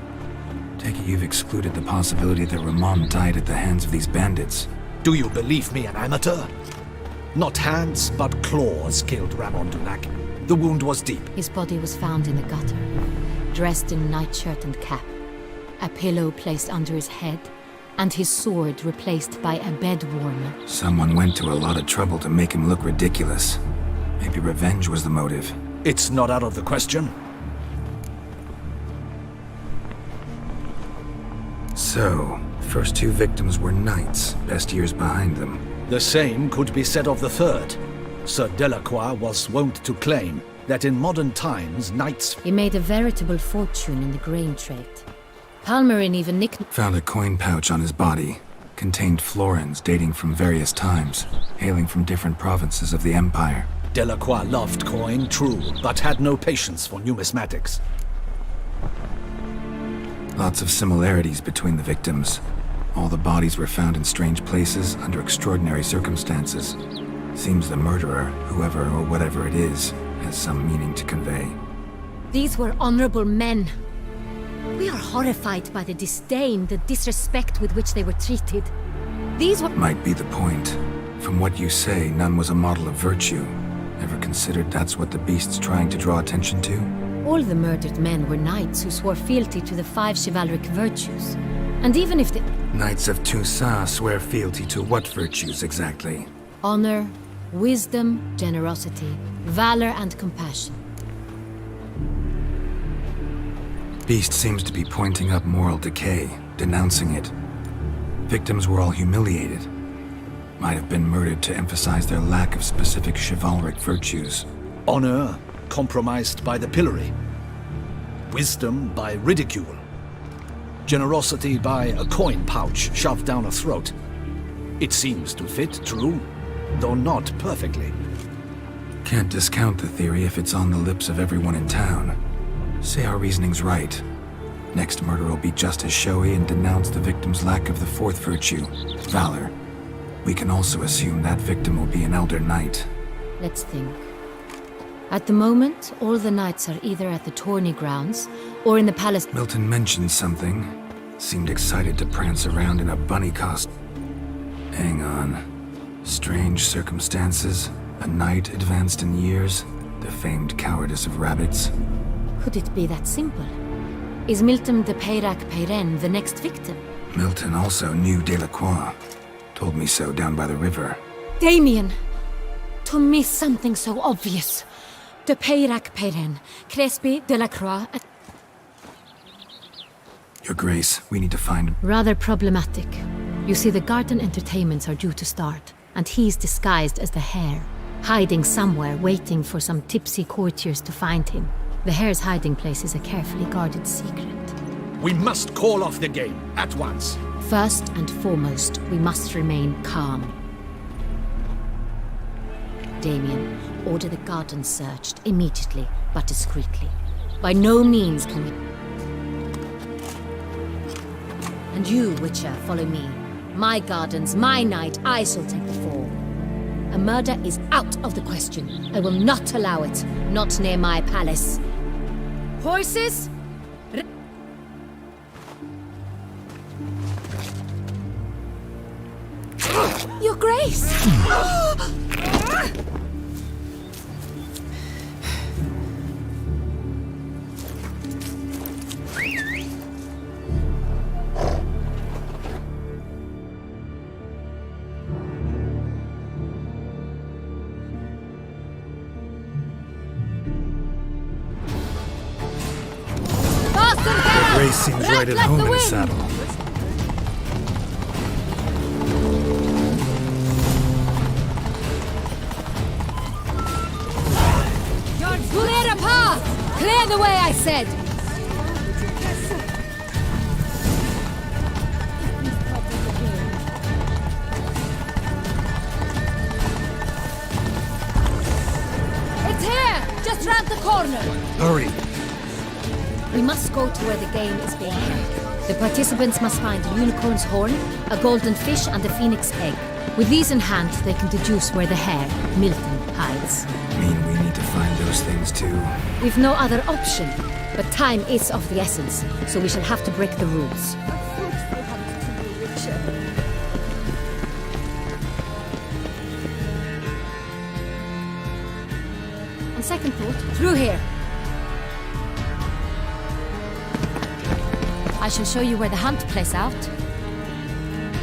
Take it you've excluded the possibility that Ramon died at the hands of these bandits. Do you believe me an amateur? Not hands, but claws killed Ramon Dunac. The wound was deep. His body was found in the gutter, dressed in nightshirt and cap. A pillow placed under his head, and his sword replaced by a bed warmer. Someone went to a lot of trouble to make him look ridiculous. Maybe revenge was the motive. It's not out of the question. So, first two victims were knights, best years behind them. The same could be said of the third. Sir Delacroix was wont to claim that in modern times, knights... He made a veritable fortune in the grain trade. Palmerin even nicknamed... Found a coin pouch on his body. contained florins dating from various times, hailing from different provinces of the Empire. Delacroix loved coin, true, but had no patience for numismatics. Lots of similarities between the victims. All the bodies were found in strange places under extraordinary circumstances. Seems the murderer, whoever or whatever it is, has some meaning to convey. These were honorable men. We are horrified by the disdain, the disrespect with which they were treated. These were— Might be the point. From what you say, none was a model of virtue. Ever considered that's what the beast's trying to draw attention to? All the murdered men were knights who swore fealty to the 5 chivalric virtues. And even if the— Knights of Toussaint swear fealty to what virtues exactly? Honor, wisdom, generosity, valor and compassion. Beast seems to be pointing up moral decay, denouncing it. Victims were all humiliated. Might have been murdered to emphasize their lack of specific chivalric virtues. Honor compromised by the pillory. Wisdom by ridicule. Generosity by a coin pouch shoved down a throat. It seems to fit, true, though not perfectly. Can't discount the theory if it's on the lips of everyone in town. Say our reasoning's right. Next murder will be just as showy and denounce the victim's lack of the 4th virtue, valor. We can also assume that victim will be an elder knight. Let's think. At the moment, all the knights are either at the tourney grounds or in the palace. Milton mentioned something. Seemed excited to prance around in a bunny costume. Hang on. Strange circumstances. A knight advanced in years. The famed cowardice of rabbits. Could it be that simple? Is Milton the Peyrak-Peyran the next victim? Milton also knew Delacroix. Told me so down by the river. Damien! To miss something so obvious. The Peyrak-Peyran, Crespi, Delacroix, and— Your Grace, we need to find— Rather problematic. You see, the garden entertainments are due to start, and he's disguised as the hare, hiding somewhere, waiting for some tipsy courtiers to find him. The hare's hiding place is a carefully guarded secret. We must call off the game, at once. First and foremost, we must remain calm. Damien, order the garden searched immediately, but discreetly. By no means can we— And you, Witcher, follow me. My gardens, my night, I shall take the fall. A murder is out of the question. I will not allow it. Not near my palace. Horses? Your Grace! Grace seems right at home in the saddle. Clear a path! Clear the way, I said! It's here! Just round the corner! Hurry! We must go to where the game is being held. The participants must find a unicorn's horn, a golden fish, and a phoenix egg. With these in hand, they can deduce where the hare, Milton, hides. Mean we need to find those things too? We've no other option. But time is of the essence, so we shall have to break the rules. On second thought, through here. I shall show you where the hunt plays out.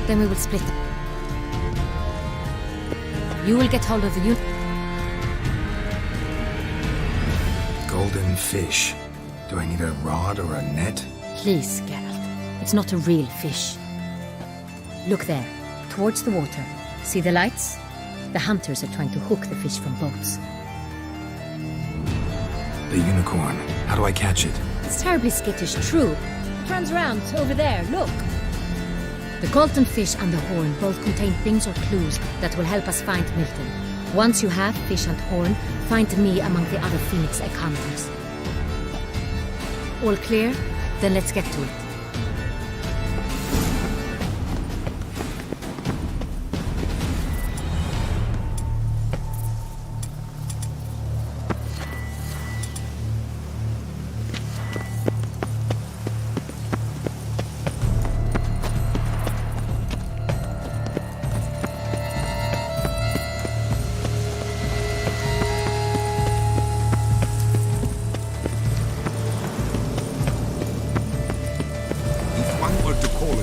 Then we will split. You will get hold of the Golden fish. Do I need a rod or a net? Please, Geralt. It's not a real fish. Look there, towards the water. See the lights? The hunters are trying to hook the fish from boats. The unicorn. How do I catch it? It's terribly skittish, true. Turns around, over there, look. The golden fish and the horn both contain things or clues that will help us find Milton. Once you have fish and horn, find me among the other Phoenix encounters. All clear? Then let's get to it.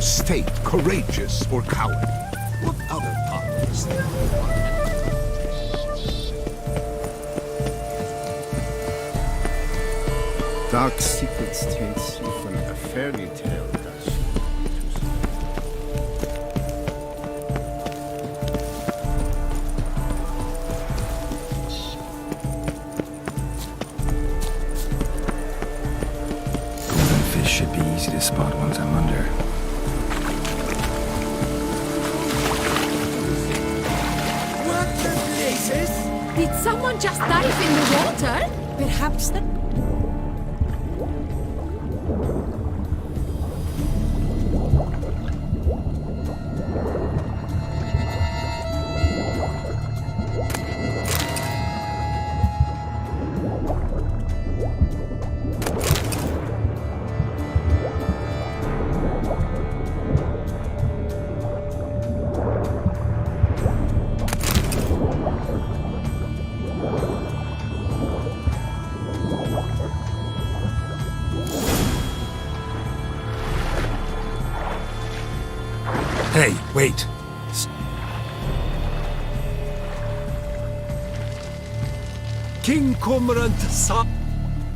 State courageous or cowardly? What other part is there? Dark secrets taints you from a fairy tale, does she? Golden fish should be easy to spot once I'm under. Did someone just dive in the water? Perhaps the... Hey, wait. King Cormorant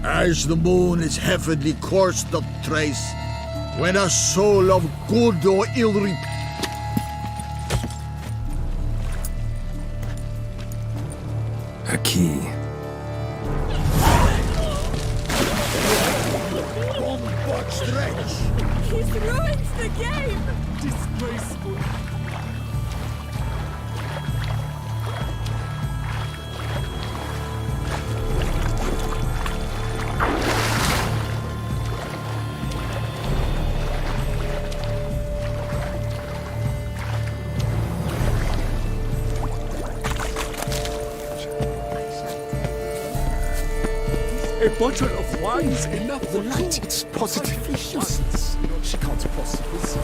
as the moon is heavenly coursed up trace, when a soul of good or ill a key. He's ruined the game! Disgraceful. A bottle of wine's enough. The light, it's positively once. She can't possibly see.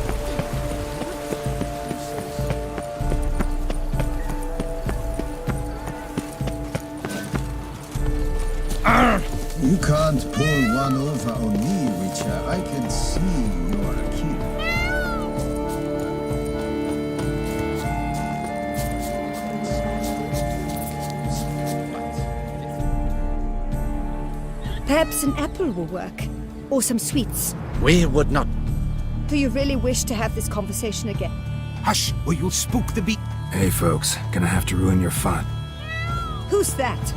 You can't pull one over on me, Witcher. I can see you're a kid. Perhaps an apple will work. Or some sweets. We would not. Do you really wish to have this conversation again? Hush, or you'll spook the bee. Hey folks, gonna have to ruin your fun. Who's that?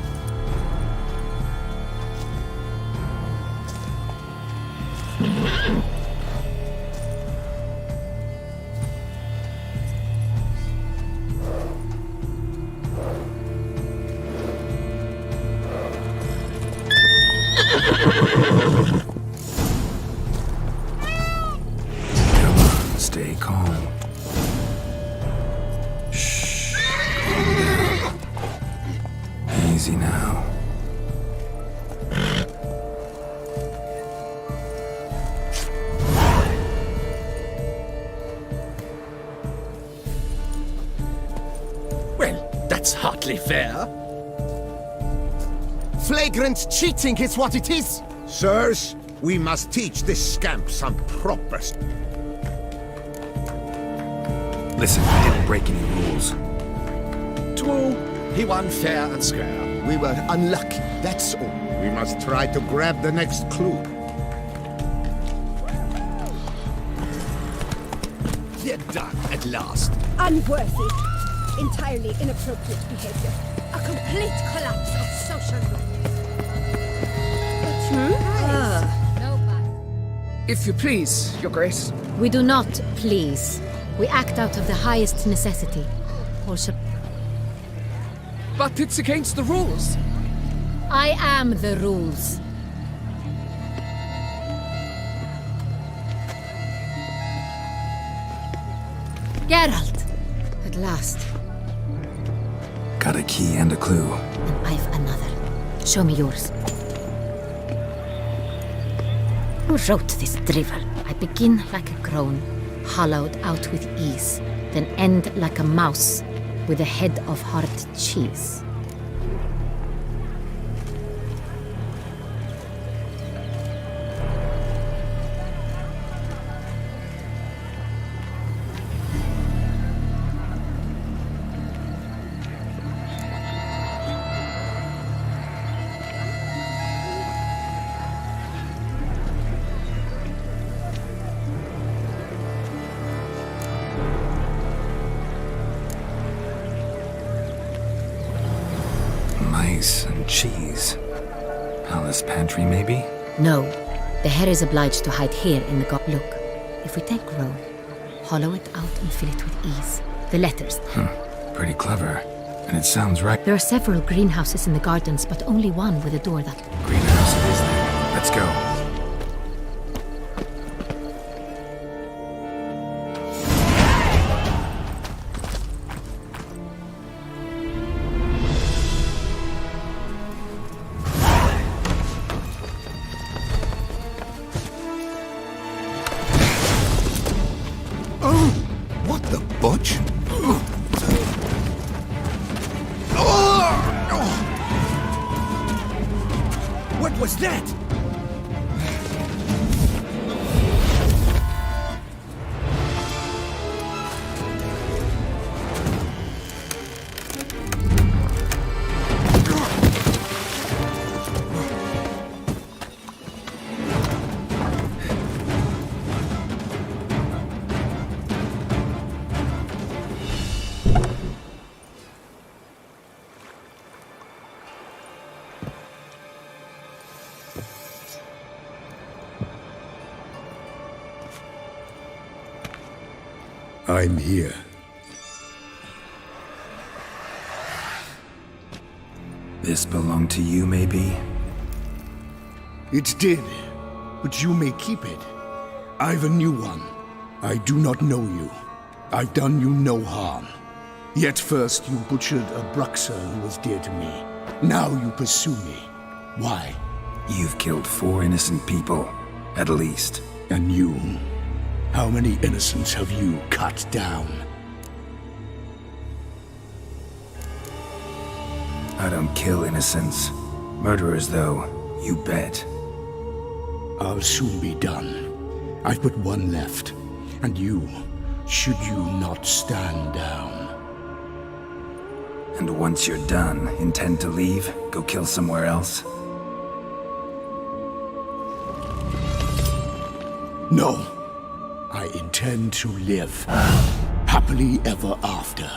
Stay calm. Shh. Calm down. Easy now. Well, that's hardly fair. Flagrant cheating is what it is. Sirs, we must teach this scamp some proper... Listen, I didn't break any rules. True. He won fair and square. We were unlucky, that's all. We must try to grab the next clue. They're done at last. Unworthy. Entirely inappropriate behavior. A complete collapse of social norms. If you please, Your Grace. We do not please. We act out of the highest necessity. Also, but it's against the rules. I am the rules. Geralt! At last. Got a key and a clue. And I've another. Show me yours. Who wrote this drivel? I begin like a crone, hollowed out with ease, then end like a mouse with a head of hard cheese. And cheese. Palace pantry, maybe? No. The hair is obliged to hide here in the Look, if we take roll, hollow it out and fill it with ease. The letters. Pretty clever. And it sounds right. There are several greenhouses in the gardens, but only one with a door that... Greenhouse it is then. Let's go. What was that? I'm here. This belonged to you, maybe? It did, but you may keep it. I've a new one. I do not know you. I've done you no harm. Yet first you butchered a Bruxer who was dear to me. Now you pursue me. Why? You've killed 4 innocent people, at least. And you? How many innocents have you cut down? I don't kill innocents. Murderers, though, you bet. I'll soon be done. I've but one left. And you, should you not stand down. And once you're done, intend to leave? Go kill somewhere else? No. I intend to live happily ever after.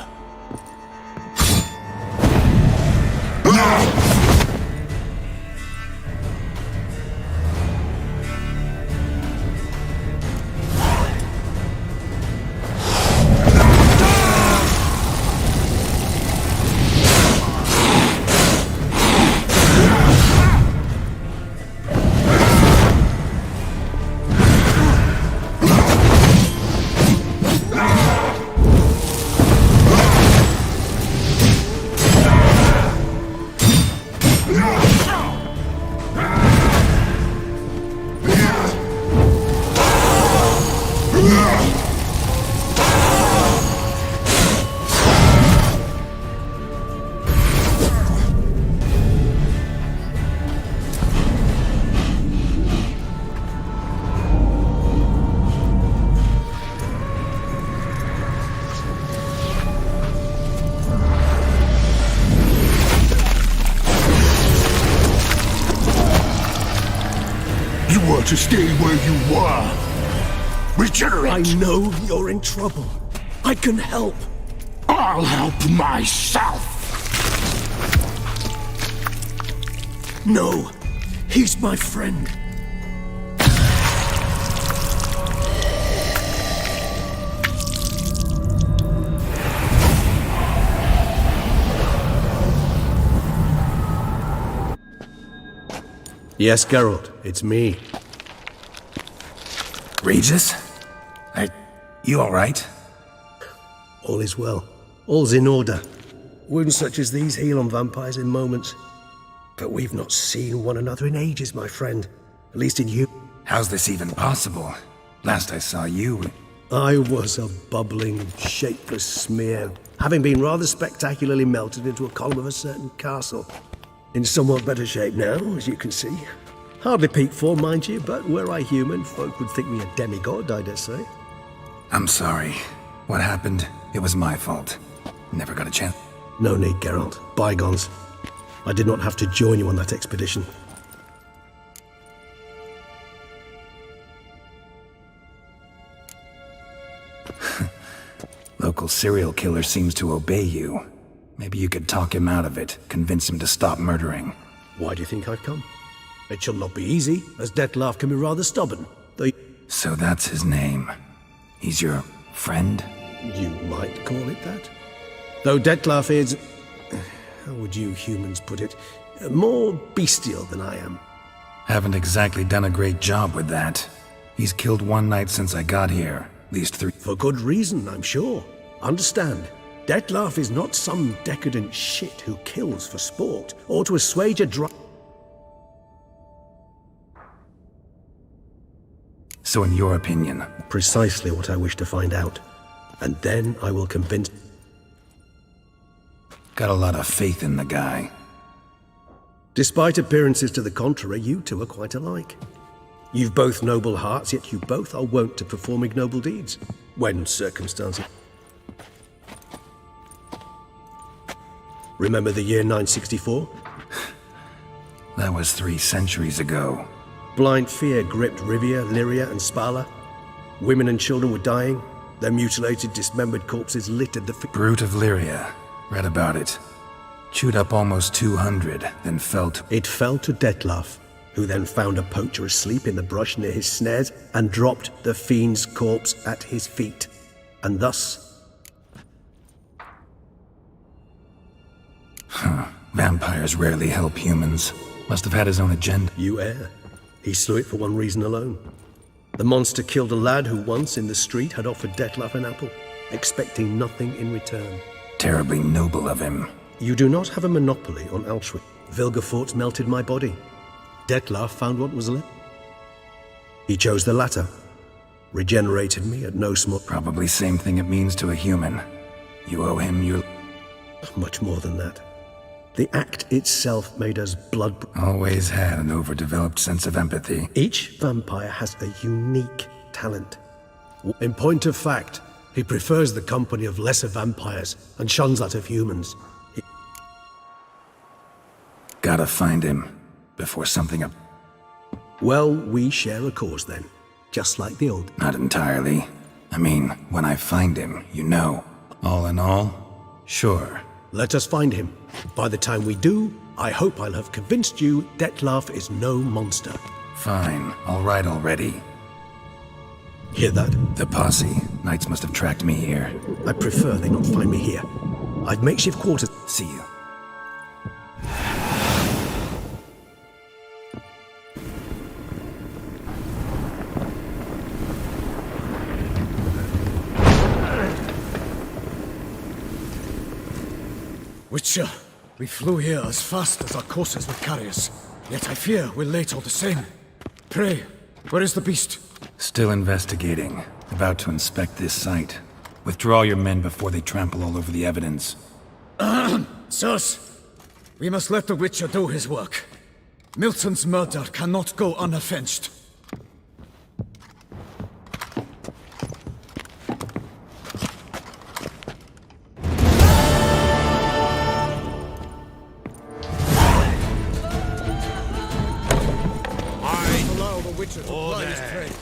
To stay where you were. Regenerate! I know you're in trouble. I can help. I'll help myself! No, he's my friend. Yes, Geralt, it's me. Regis? You alright? All is well. All's in order. Wounds such as these heal on vampires in moments. But we've not seen one another in ages, my friend. At least in you. How's this even possible? Last I saw you... I was a bubbling, shapeless smear, having been rather spectacularly melted into a column of a certain castle. In somewhat better shape now, as you can see. Hardly peak form, mind you, but were I human, folk would think me a demigod, I dare say. I'm sorry. What happened? It was my fault. Never got a chance. No need, Geralt. Bygones. I did not have to join you on that expedition. Local serial killer seems to obey you. Maybe you could talk him out of it, convince him to stop murdering. Why do you think I've come? It shall not be easy, as Dettlaff can be rather stubborn. So that's his name. He's your friend? You might call it that. Though Dettlaff is... how would you humans put it? More bestial than I am. Haven't exactly done a great job with that. He's killed one knight since I got here. At least 3. For good reason, I'm sure. Understand, Dettlaff is not some decadent shit who kills for sport, or to assuage a So in your opinion? Precisely what I wish to find out. And then I will convince... Got a lot of faith in the guy. Despite appearances to the contrary, you two are quite alike. You've both noble hearts, yet you both are wont to perform ignoble deeds, when circumstances... Remember the year 964? That was 3 centuries ago. Blind fear gripped Ривии, Lyria, and Spala. Women and children were dying. Their mutilated, dismembered corpses littered the... Brute of Lyria. Read about it. Chewed up almost 200, then fell It fell to Dettlaff, who then found a poacher asleep in the brush near his snares and dropped the fiend's corpse at his feet. And thus... Vampires rarely help humans. Must have had his own agenda. You err. He slew it for one reason alone. The monster killed a lad who once in the street had offered Dettlaff an apple, expecting nothing in return. Terribly noble of him. You do not have a monopoly on altruism. Vilgefortz melted my body. Dettlaff found what was left. He chose the latter. Regenerated me at no small... Probably same thing it means to a human. You owe him your... Much more than that. The act itself made us blood... Always had an overdeveloped sense of empathy. Each vampire has a unique talent. In point of fact, he prefers the company of lesser vampires and shuns that of humans. Gotta find him before something... Well, we share a cause then. Just like the old... Not entirely. I mean, when I find him, you know. All in all, sure. Let us find him. By the time we do, I hope I'll have convinced you Dettlaff is no monster. Fine. All right already. Hear that? The posse. Knights must have tracked me here. I prefer they not find me here. I've makeshift quarters. See you. Witcher, we flew here as fast as our courses would carry us. Yet I fear we're late all the same. Pray, where is the beast? Still investigating. About to inspect this site. Withdraw your men before they trample all over the evidence. Sirs, we must let the Witcher do his work. Milton's murder cannot go unavenged. Allow the Witcher to ply his trade.